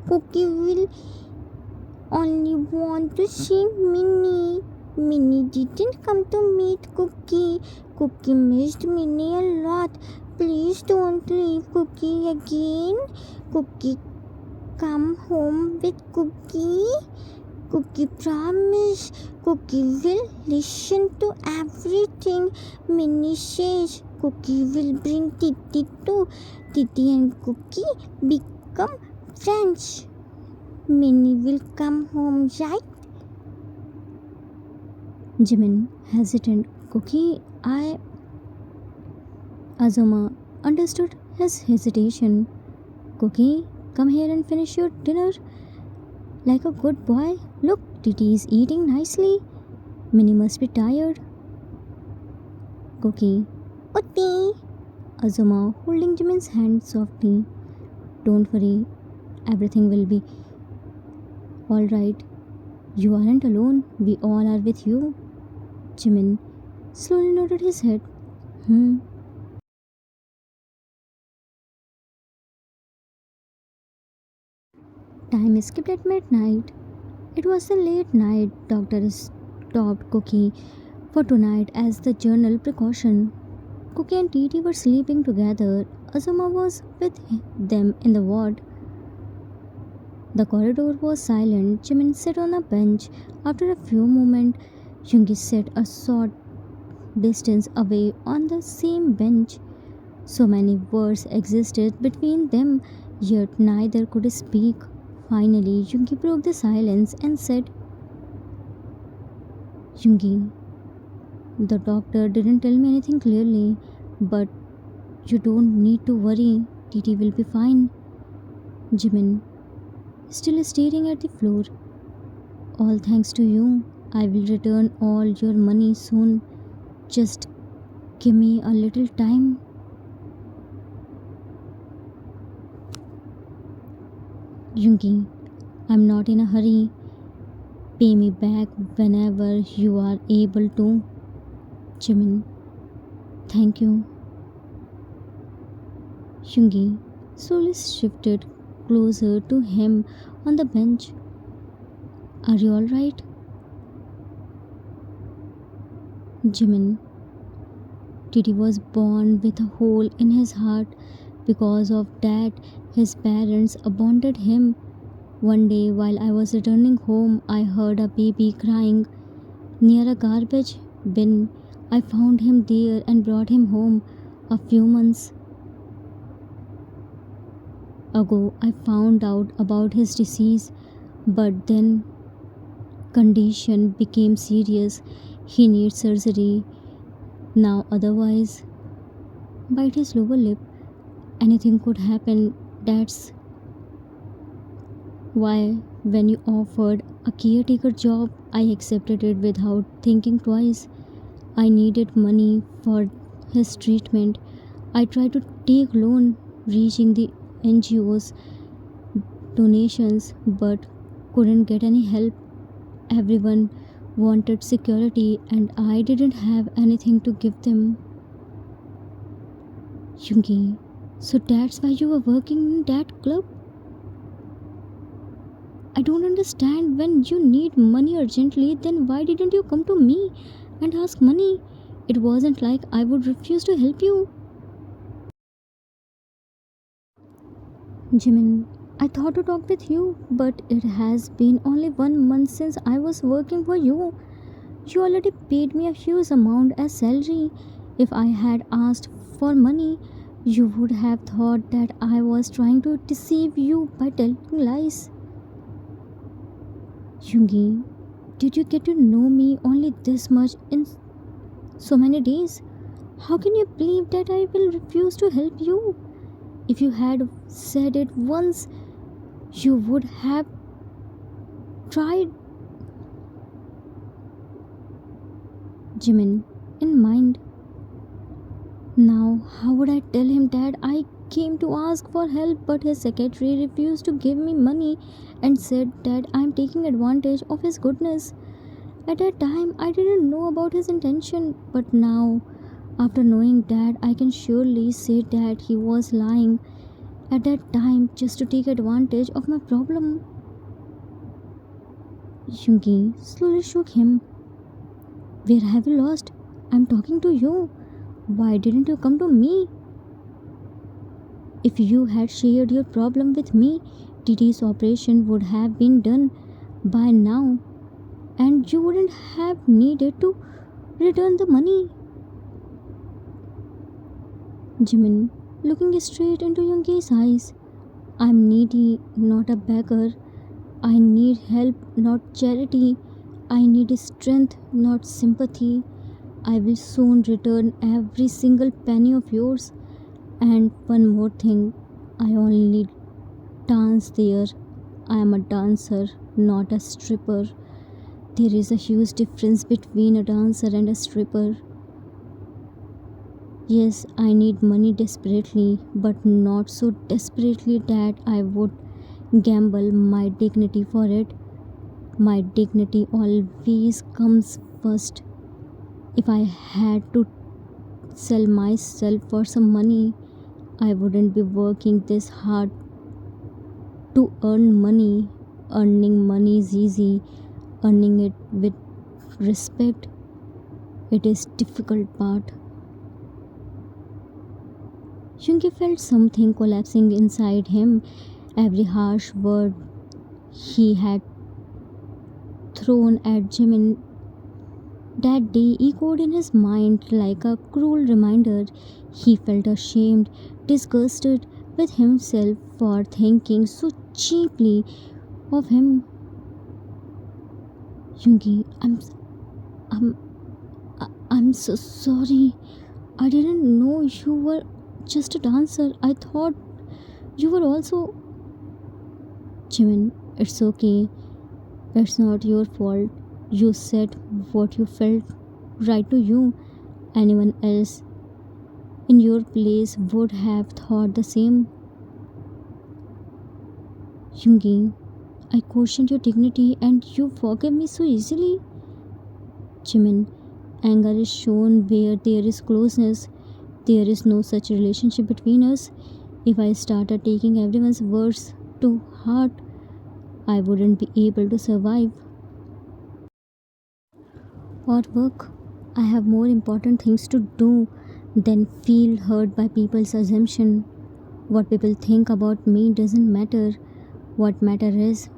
B: Cookie will only want to see Minnie. Minnie didn't come to meet Cookie. Cookie missed Minnie a lot. Please don't leave Cookie again. Cookie, come home with Cookie. Cookie promise. Cookie will listen to everything Minnie says. Cookie will bring Titi too. Titi and Cookie become friends. Minnie will come home, right?
A: Jimin hesitant. Cookie, Azuma understood his hesitation. Cookie, come here and finish your dinner. Like a good boy. Look, Titi is eating nicely. Minnie must be tired. Cookie,
B: Uti.
A: Azuma holding Jimin's hand softly. Don't worry, everything will be alright. You aren't alone. We all are with you. Jimin slowly nodded his head. Hmm. Time skipped at midnight. It was a late night. Doctor stopped Cookie for tonight as the journal precaution. Cookie and Titi were sleeping together. Azuma was with them in the ward. The corridor was silent. Jimin sat on a bench. After a few moments, Yungi sat a short distance away on the same bench. So many words existed between them, yet neither could speak. Finally, Yungi broke the silence and said, Yungi, the doctor didn't tell me anything clearly, but you don't need to worry. Titi will be fine. Jimin, still staring at the floor. All thanks to you. I will return all your money soon. Just give me a little time. Yungi, I'm not in a hurry. Pay me back whenever you are able to. Jimin, thank you. Yungi slowly shifted closer to him on the bench. Are you alright? Jimin, Didi was born with a hole in his heart. Because of that, his parents abandoned him. One day, while I was returning home, I heard a baby crying near a garbage bin. I found him there and brought him home. A few months ago, I found out about his disease, but then condition became serious. He needs surgery now. Otherwise, bite his lower lip. Anything could happen. That's why, when you offered a caretaker job, I accepted it without thinking twice. I needed money for his treatment. I tried to take loan, reaching the NGOs donations, but couldn't get any help. Everyone wanted security, and I didn't have anything to give them. Yungi, so that's why you were working in that club? I don't understand. When you need money urgently, then why didn't you come to me and ask money? It wasn't like I would refuse to help you. Jimin, I thought to talk with you, but it has been only 1 month since I was working for you. You already paid me a huge amount as salary. If I had asked for money, you would have thought that I was trying to deceive you by telling lies. Yungi, did you get to know me only this much in so many days? How can you believe that I will refuse to help you? If you had said it once, you would have tried. Jimin, in mind. Now, how would I tell him that I came to ask for help, but his secretary refused to give me money and said that I am taking advantage of his goodness? At that time, I didn't know about his intention, but now, after knowing that, I can surely say that he was lying at that time just to take advantage of my problem. Yungi slowly shook him. Where have you lost? I'm talking to you. Why didn't you come to me? If you had shared your problem with me, Titi's operation would have been done by now, and you wouldn't have needed to return the money. Jimin, looking straight into Yungi's eyes. I'm needy, not a beggar. I need help, not charity. I need strength, not sympathy. I will soon return every single penny of yours. And one more thing, I only dance there. I am a dancer, not a stripper. There is a huge difference between a dancer and a stripper. Yes, I need money desperately, but not so desperately that I would gamble my dignity for it. My dignity always comes first. If I had to sell myself for some money, I wouldn't be working this hard to earn money. Earning money is easy, earning it with respect, it is difficult part. Yungi felt something collapsing inside him. Every harsh word he had thrown at Jimin that day echoed in his mind like a cruel reminder. He felt ashamed, disgusted with himself for thinking so cheaply of him. Yungi, I'm, I'm so sorry. I didn't know you were just a dancer. I thought you were also. Jimin, it's okay. It's not your fault. You said what you felt right to you. Anyone else in your place would have thought the same. Yungi, I questioned your dignity and you forgive me so easily. Jimin, anger is shown where there is closeness. There is no such relationship between us. If I started taking everyone's words to heart, I wouldn't be able to survive or work. I have more important things to do than feel hurt by people's assumption. What people think about me doesn't matter. What matters is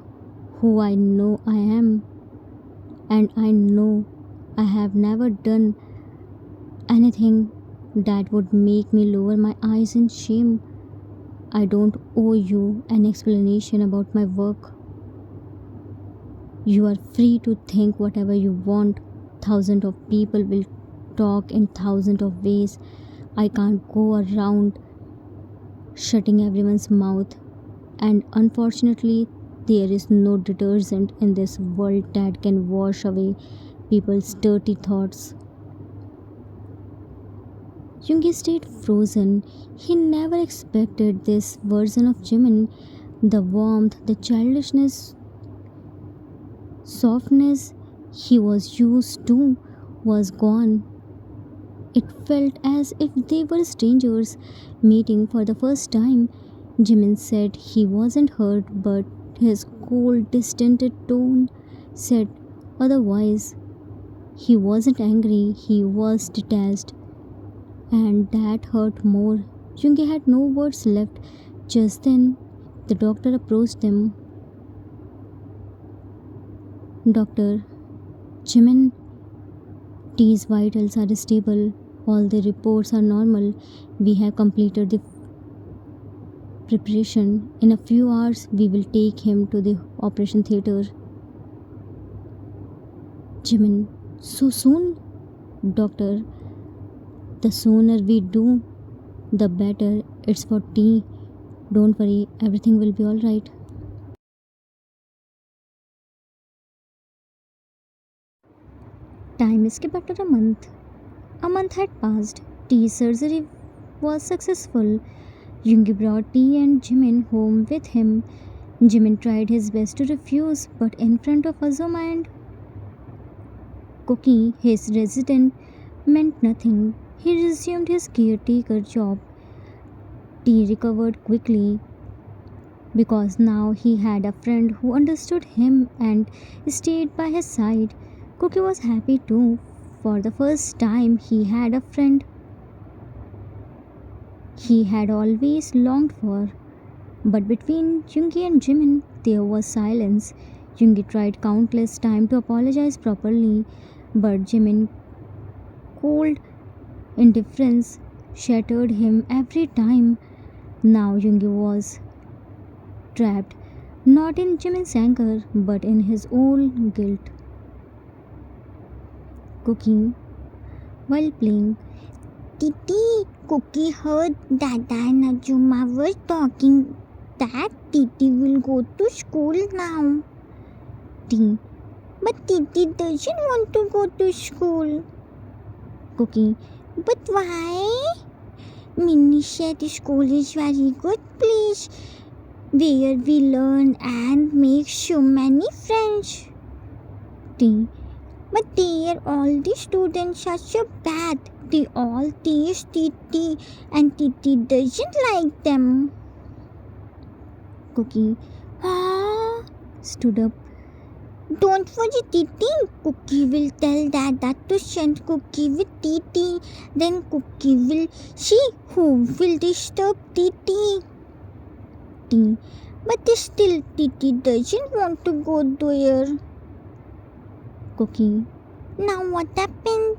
A: who I know I am. And I know I have never done anything that would make me lower my eyes in shame. I don't owe you an explanation about my work. You are free to think whatever you want. Thousands of people will talk in thousands of ways. I can't go around shutting everyone's mouth. And unfortunately, there is no detergent in this world that can wash away people's dirty thoughts. Yoongi stayed frozen. He never expected this version of Jimin. The warmth, the childishness, softness he was used to was gone. It felt as if they were strangers meeting for the first time. Jimin said he wasn't hurt, but his cold, distant tone said otherwise. He wasn't angry, he was detached, and that hurt more. Jungi had no words left. Just then, the doctor approached them. Doctor, Jimin T's vitals are stable. All the reports are normal. We have completed the preparation. In a few hours, we will take him to the operation theater. Jimin, so soon? Doctor, the sooner we do, the better. It's for T. Don't worry, everything will be alright. Time skipped after a month. A month had passed. T's surgery was successful. Yoongi brought T and Jimin home with him. Jimin tried his best to refuse, but in front of Azuma and Cookie, his resident, meant nothing. He resumed his caretaker job. T recovered quickly because now he had a friend who understood him and stayed by his side. Cookie was happy too. For the first time, he had a friend he had always longed for. But between Yoongi and Jimin, there was silence. Yoongi tried countless times to apologize properly, but Jimin's cold indifference shattered him every time. Now Yoongi was trapped, not in Jimin's anger, but in his own guilt. Cooking while playing.
B: Titi, Cookie heard Dada and Azuma were talking that Titi will go to school now.
A: T.
B: But Titi doesn't want to go to school.
A: Cookie.
B: But why? Minnie said school is very good place where we learn and make so many friends.
A: T.
B: But there all the students are so bad. They all tease Titi and Titi doesn't like them.
A: Cookie
B: Ah,
A: stood up.
B: don't worry Titi. Cookie will tell Dada to send Cookie with Titi. Then Cookie will see who will disturb Titi.
A: T.
B: But still Titi doesn't want to go there.
A: Cookie.
B: Now what happened?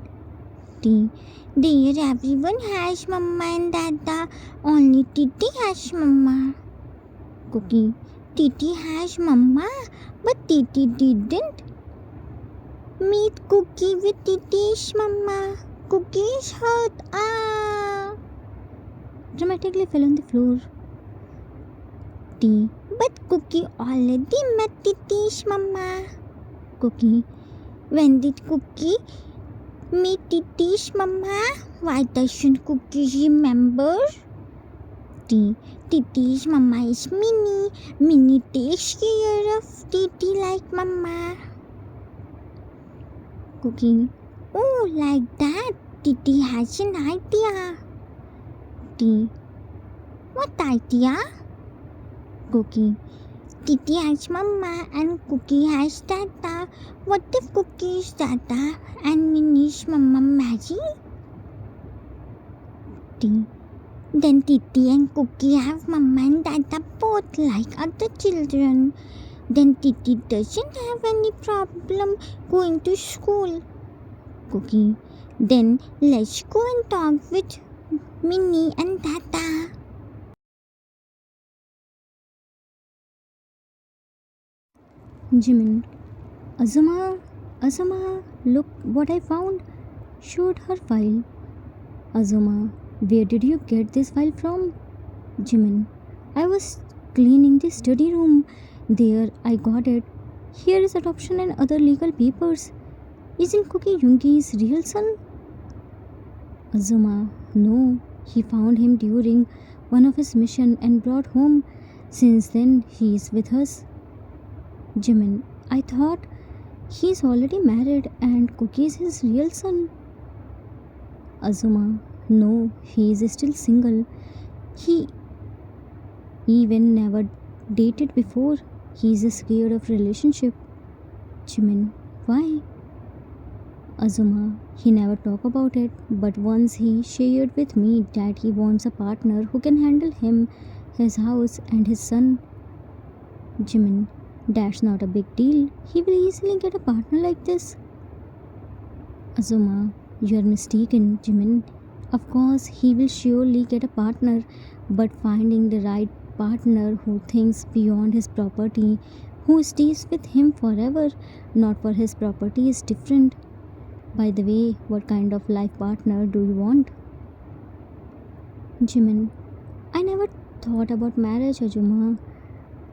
A: T.
B: There everyone has Mama and Dada. Only Titi has Mama.
A: Cookie.
B: Titi has Mama, but Titi didn't meet Cookie with Titi's Mama. Cookie is hurt. Ah!
A: Dramatically fell on the floor. T.
B: But Cookie already met Titi's Mama.
A: Cookie.
B: When did Cookie meet Titi's Mama? Why doesn't Cookie remember? T. Titi's mama is Minnie. Minnie takes care of Titi like mama.
A: Cookie.
B: Oh, like that. Titi has an idea.
A: T.
B: What idea?
A: Cookie.
B: Titi has mama and Cookie has dada. What if Cookie is dada and Minnie's mama Maggie?
A: T.
B: Then Titi and Cookie have mama and dada both like other children. Then Titi doesn't have any problem going to school.
A: Cookie.
B: Then let's go and talk with Minnie and dada.
A: Jimin. Azuma, look what I found. Showed her file. Azuma, where did you get this file from? Jimin. I was cleaning the study room. There, I got it. Here is adoption and other legal papers. Isn't Cookie Yoongi's real son? Azuma, no. He found him during one of his mission and brought home. Since then, he is with us. Jimin, I thought he's already married and Cookie is his real son. Azuma, no, he is still single. He even never dated before. He is scared of relationship. Jimin, why? Azuma, he never talked about it, but once he shared with me that he wants a partner who can handle him, his house and his son. Jimin, that's not a big deal. He will easily get a partner like this. Azuma, you are mistaken, Jimin. Of course, he will surely get a partner, but finding the right partner who thinks beyond his property, who stays with him forever, not for his property, is different. By the way, what kind of life partner do you want? Jimin, I never thought about marriage, Azuma.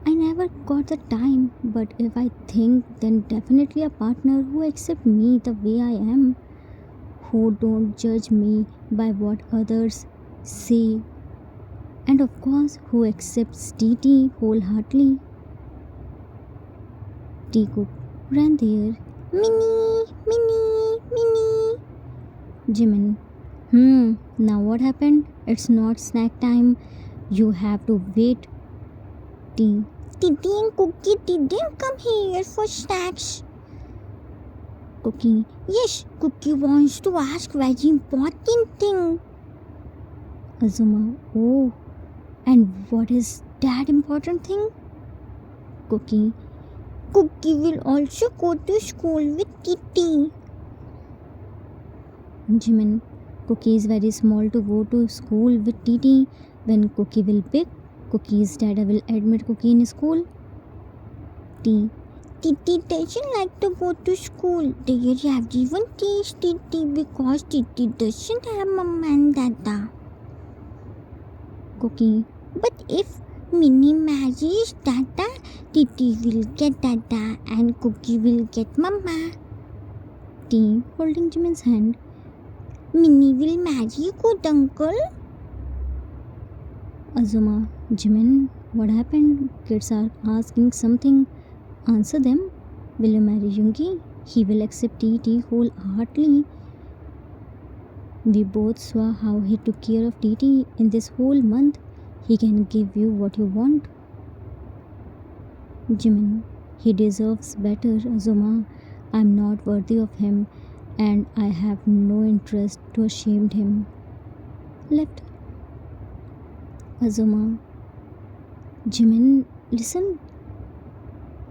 A: I never got the time, but if I think, then definitely a partner who accepts me the way I am, who don't judge me by what others say, and of course, who accepts TT wholeheartedly. Teacup ran there.
B: Minnie, Minnie, Minnie.
A: Jimin, now what happened? It's not snack time. You have to wait. T.
B: Titi and Cookie didn't come here for snacks.
A: Cookie.
B: Yes, Cookie wants to ask very important thing.
A: Azuma. Oh, and what is that important thing? Cookie.
B: Cookie will also go to school with Titi.
A: Jimin. Cookie is very small to go to school with TT. When Cookie will big, Cookie's dad will admit Cookie in school. T.
B: Titi doesn't like to go to school. There everyone teaches Titi because Titi doesn't have mama and dada.
A: Cookie.
B: But if Minnie marries dada, Titi will get dada and Cookie will get mama.
A: T. Holding Jimin's hand.
B: Minnie will marry good uncle.
A: Azuma. Jimin, what happened? Kids are asking something. Answer them. Will you marry Yoongi? He will accept TT wholeheartedly. We both saw how he took care of TT in this whole month. He can give you what you want. Jimin, he deserves better, Azuma. I'm not worthy of him and I have no interest to ashamed him. Left. Azuma. Jimin, listen.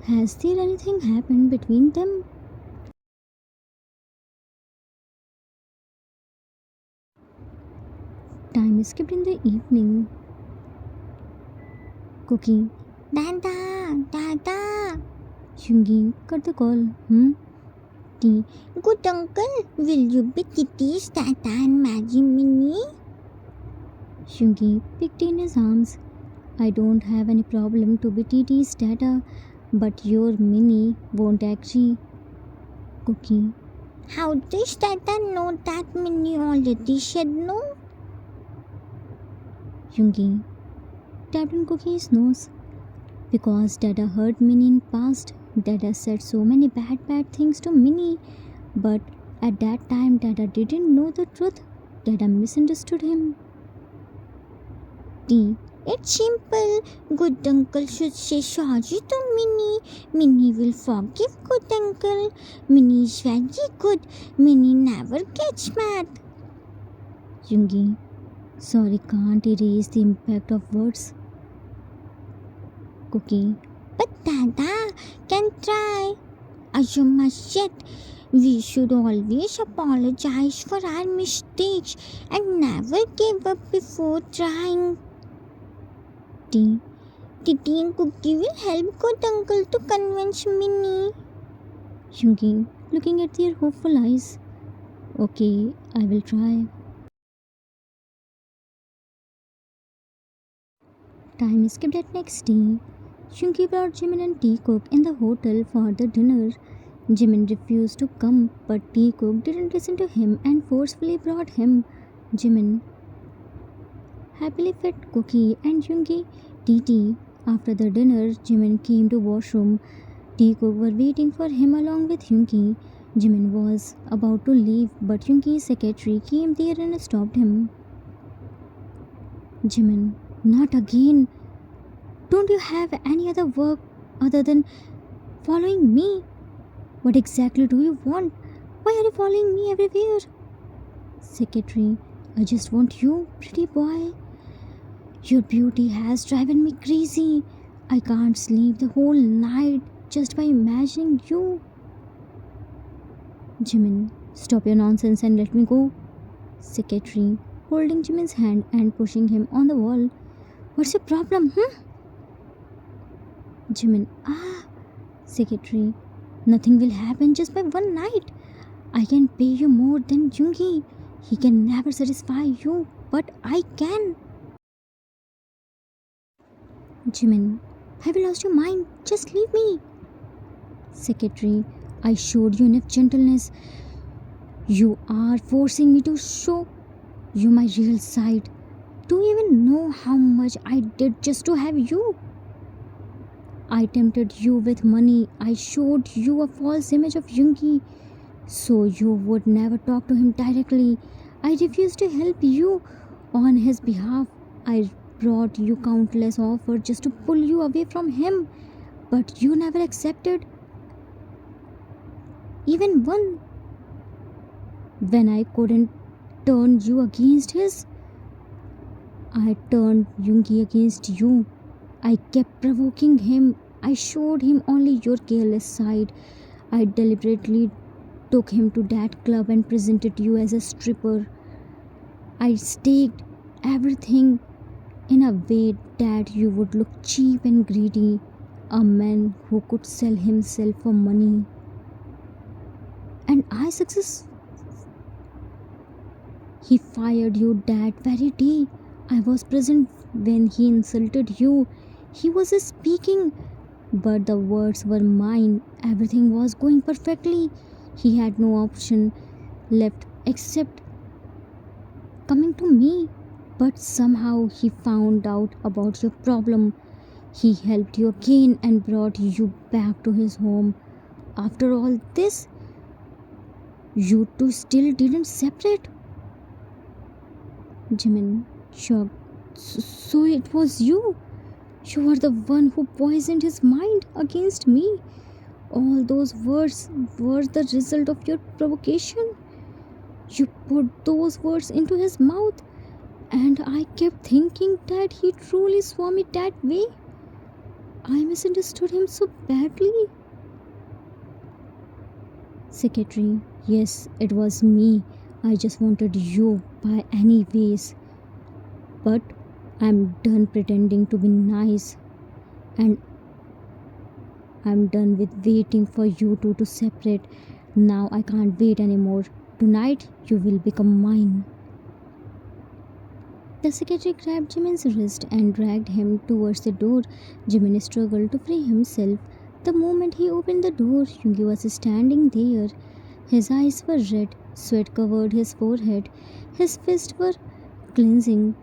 A: Has there anything happened between them? Time skipped in the evening. Cookie.
B: Dada, dada.
A: Yoongi, cut the call. T.
B: Good uncle, will you be Titi's dada and marry Minnie?
A: Yoongi picked in his arms. I don't have any problem to be TT's dada, but your Minnie won't agree. Cookie.
B: How does dada know that Minnie already said no?
A: Yoongi. tapped on Cookie's nose. Because Dada hurt Minnie in past. Dada said so many bad things to Minnie. But at that time, Dada didn't know the truth. Dada misunderstood him.
B: T. It's simple. Good uncle should say sorry to Minnie. Minnie will forgive good uncle. Minnie is very good. Minnie never gets mad.
A: Jungi, sorry can't erase the impact of words. Cookie,
B: But Dada can try. Ayuma said we should always apologize for our mistakes and never give up before trying.
A: T.
B: Titi and Cookie will help good uncle to convince Minnie.
A: Jungi, looking at their hopeful eyes. Okay, I will try. Time skipped at next day. Shunki brought Jimin and Teacock in the hotel for the dinner. Jimin refused to come, but Teacock didn't listen to him and forcefully brought him. Jimin happily fed Cookie and Jungi tea. After the dinner, Jimin came to washroom. Teacock were waiting for him along with Jungi. Jimin was about to leave, but Jungi's secretary came there and stopped him. Jimin, not again. Don't you have any other work other than following me? What exactly do you want? Why are you following me everywhere? Secretary, I just want you, pretty boy. Your beauty has driven me crazy. I can't sleep the whole night just by imagining you. Jimin, stop your nonsense and let me go. Secretary, holding Jimin's hand and pushing him on the wall. What's your problem, Jimin, Secretary, nothing will happen just by one night. I can pay you more than Jungi. He can never satisfy you, but I can. Jimin, have you lost your mind? Just leave me. Secretary, I showed you enough gentleness. You are forcing me to show you my real side. Do you even know how much I did just to have you? I tempted you with money. I showed you a false image of Jungi so you would never talk to him directly. I refused to help you on his behalf. I brought you countless offers just to pull you away from him, but you never accepted even one. When I couldn't turn you against his, I turned Jungi against you. I kept provoking him. I showed him only your careless side. I deliberately took him to that club and presented you as a stripper. I staked everything in a way that you would look cheap and greedy, a man who could sell himself for money. And I success. He fired you that very day. I was present when he insulted you. He was speaking, but the words were mine. Everything was going perfectly. He had no option left except coming to me. But somehow he found out about your problem. He helped you again and brought you back to his home. After all this, you two still didn't separate. Jimin, shocked. So it was you? You were the one who poisoned his mind against me. All those words were the result of your provocation. You put those words into his mouth, and I kept thinking that he truly saw me that way. I misunderstood him so badly. Secretary, yes, it was me. I just wanted you by any ways. But I'm done pretending to be nice, and I'm done with waiting for you two to separate. Now I can't wait anymore. Tonight you will become mine. The secretary grabbed Jimin's wrist and dragged him towards the door. Jimin struggled to free himself. The moment he opened the door, Jungi was standing there. His eyes were red, sweat covered his forehead. His fists were cleansing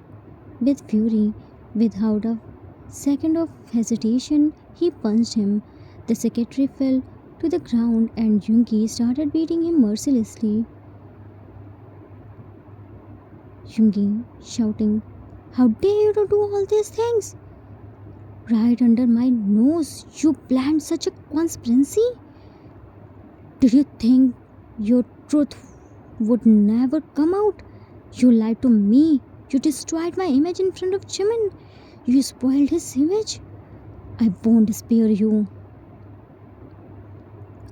A: with fury. Without a second of hesitation, he punched him. The secretary fell to the ground and Jungi started beating him mercilessly. Jungi shouting, "How dare you to do all these things? Right under my nose, you planned such a conspiracy? Did you think your truth would never come out? You lied to me. You destroyed my image in front of Jimin. You spoiled his image. I won't spare you."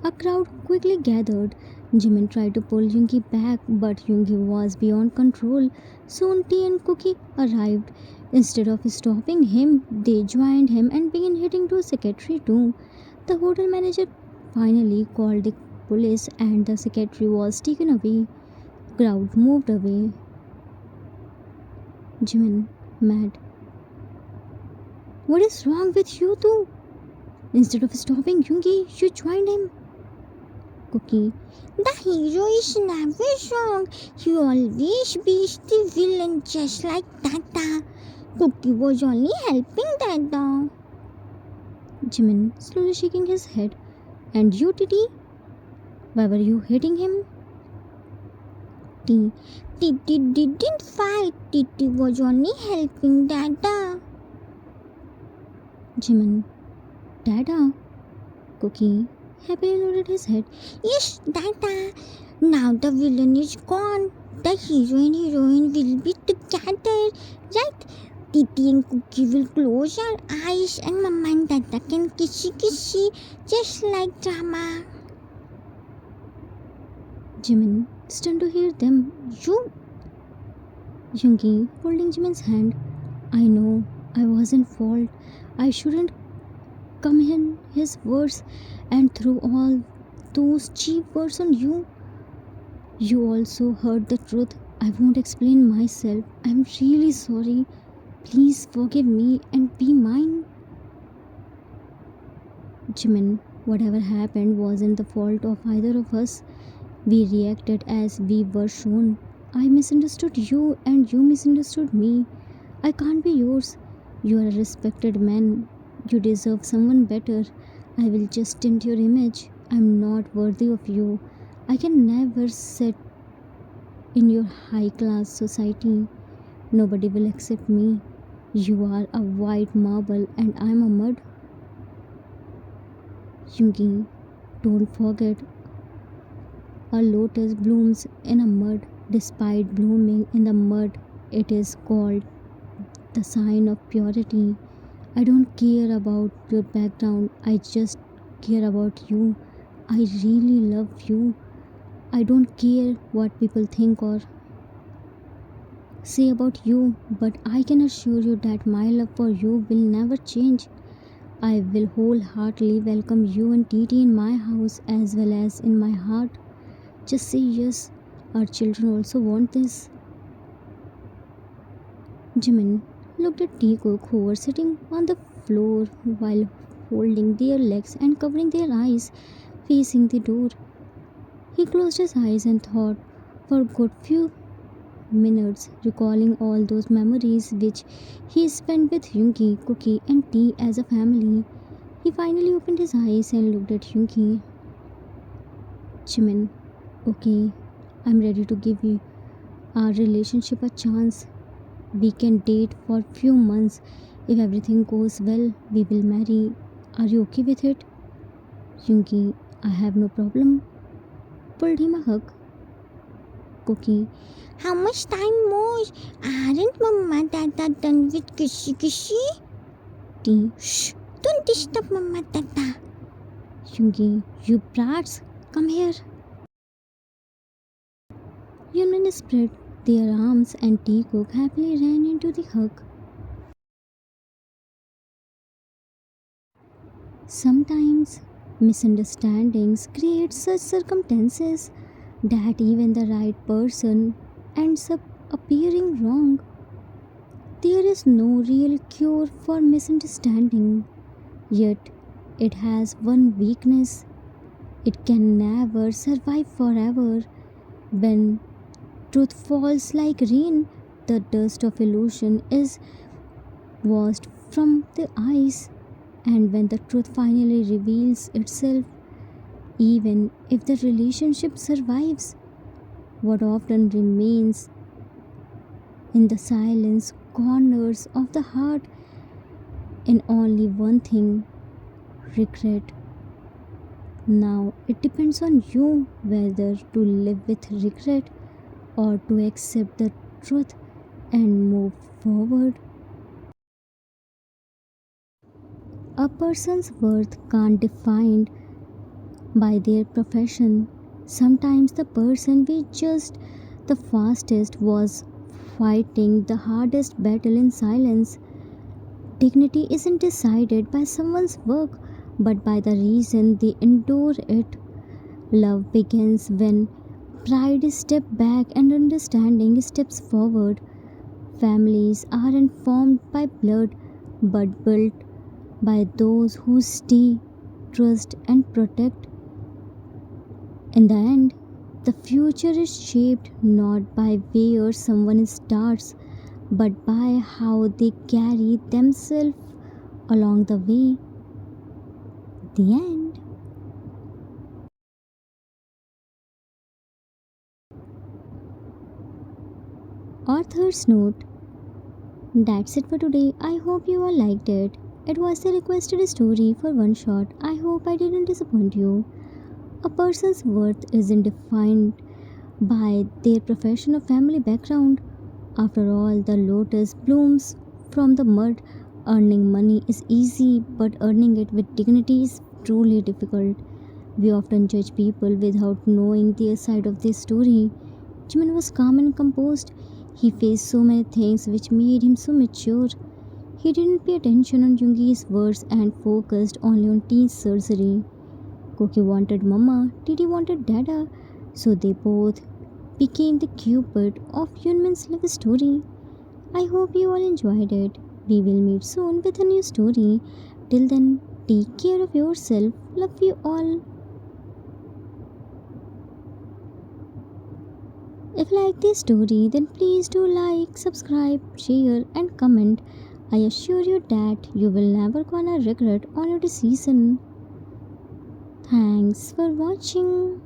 A: A crowd quickly gathered. Jimin tried to pull Yoongi back, but Yoongi was beyond control. Soon Tea and Cookie arrived. Instead of stopping him, they joined him and began hitting to secretary too. The hotel manager finally called the police and the secretary was taken away. Crowd moved away. Jimin, mad. "What is wrong with you two? Instead of stopping Yoongi, you joined him." Cookie,
B: The hero is never wrong. He always beats the villain just like Dada. Cookie was only helping Dada.
A: Jimin, slowly shaking his head. "And you, Titi? Why were you hitting him?"
B: Titi didn't fight. Titi was only helping Dada.
A: Jimin, Dada? Cookie happily nodded his head.
B: Yes, Dada. Now the villain is gone. The hero and heroine will be together, right? Titi and Cookie will close our eyes and Mama and Dada can kissy just like drama.
A: Jimin, stunned to hear them. "You?" Yoongi, holding Jimin's hand. "I know, I was in fault. I shouldn't come in his words and throw all those cheap words on you. You also heard the truth. I won't explain myself. I'm really sorry. Please forgive me and be mine." Jimin, whatever happened wasn't the fault of either of us. We reacted as we were shown. I misunderstood you and you misunderstood me. I can't be yours. You are a respected man. You deserve someone better. I will just tint your image. I'm not worthy of you. I can never sit in your high class society. Nobody will accept me. You are a white marble and I'm a mud. Yoongi, don't forget, a lotus blooms in a mud. Despite blooming in the mud, it is called the sign of purity. I don't care about your background. I just care about you. I really love you. I don't care what people think or say about you, but I can assure you that my love for you will never change. I will wholeheartedly welcome you and Titi in my house as well as in my heart. Just say yes. Our children also want this. Jimin looked at Teacock, who were sitting on the floor while holding their legs and covering their eyes, facing the door. He closed his eyes and thought for a good few minutes, recalling all those memories which he spent with Yoongi, Cookie, and Tea as a family. He finally opened his eyes and looked at Yoongi. "Jimin, okay, I'm ready to give you our relationship a chance. We can date for few months. If everything goes well, we will marry. Are you okay with it?" Yoongi, "I have no problem," pulled him a hug. Cookie,
B: How much time more? Aren't Mama Dada done with kissy?
A: Tea,
B: Shh! Don't disturb Mama Dada.
A: Yoongi, "You brats, come here." Yunmin spread their arms and Teacock happily ran into the hug. Sometimes misunderstandings create such circumstances that even the right person ends up appearing wrong. There is no real cure for misunderstanding, yet it has one weakness: it can never survive forever. When truth falls like rain, the dust of illusion is washed from the eyes. And when the truth finally reveals itself, even if the relationship survives, what often remains in the silence corners of the heart in only one thing: regret. Now it depends on you whether to live with regret or to accept the truth and move forward. A person's worth can't defined by their profession. Sometimes the person we judged the fastest was fighting the hardest battle in silence. Dignity isn't decided by someone's work but by the reason they endure it. Love begins when pride steps back and understanding steps forward. Families aren't formed by blood but built by those who stay, trust, and protect. In the end, the future is shaped not by where someone starts, but by how they carry themselves along the way. The end. Author's note. That's it for today. I hope you all liked it. It was the requested story for one shot. I hope I didn't disappoint you. A person's worth isn't defined by their profession or family background. After all, the lotus blooms from the mud. Earning money is easy, but earning it with dignity is truly difficult. We often judge people without knowing their side of their story. Jimin was calm and composed. He faced so many things which made him so mature. He didn't pay attention on Jungi's words and focused only on T's surgery. Koki wanted Mama, Titi wanted Dada, so they both became the cupid of Yunmin's love story. I hope you all enjoyed it. We will meet soon with a new story. Till then, take care of yourself. Love you all. If you like this story, then please do like, subscribe, share, and comment. I assure you that you will never gonna regret on your decision. Thanks for watching.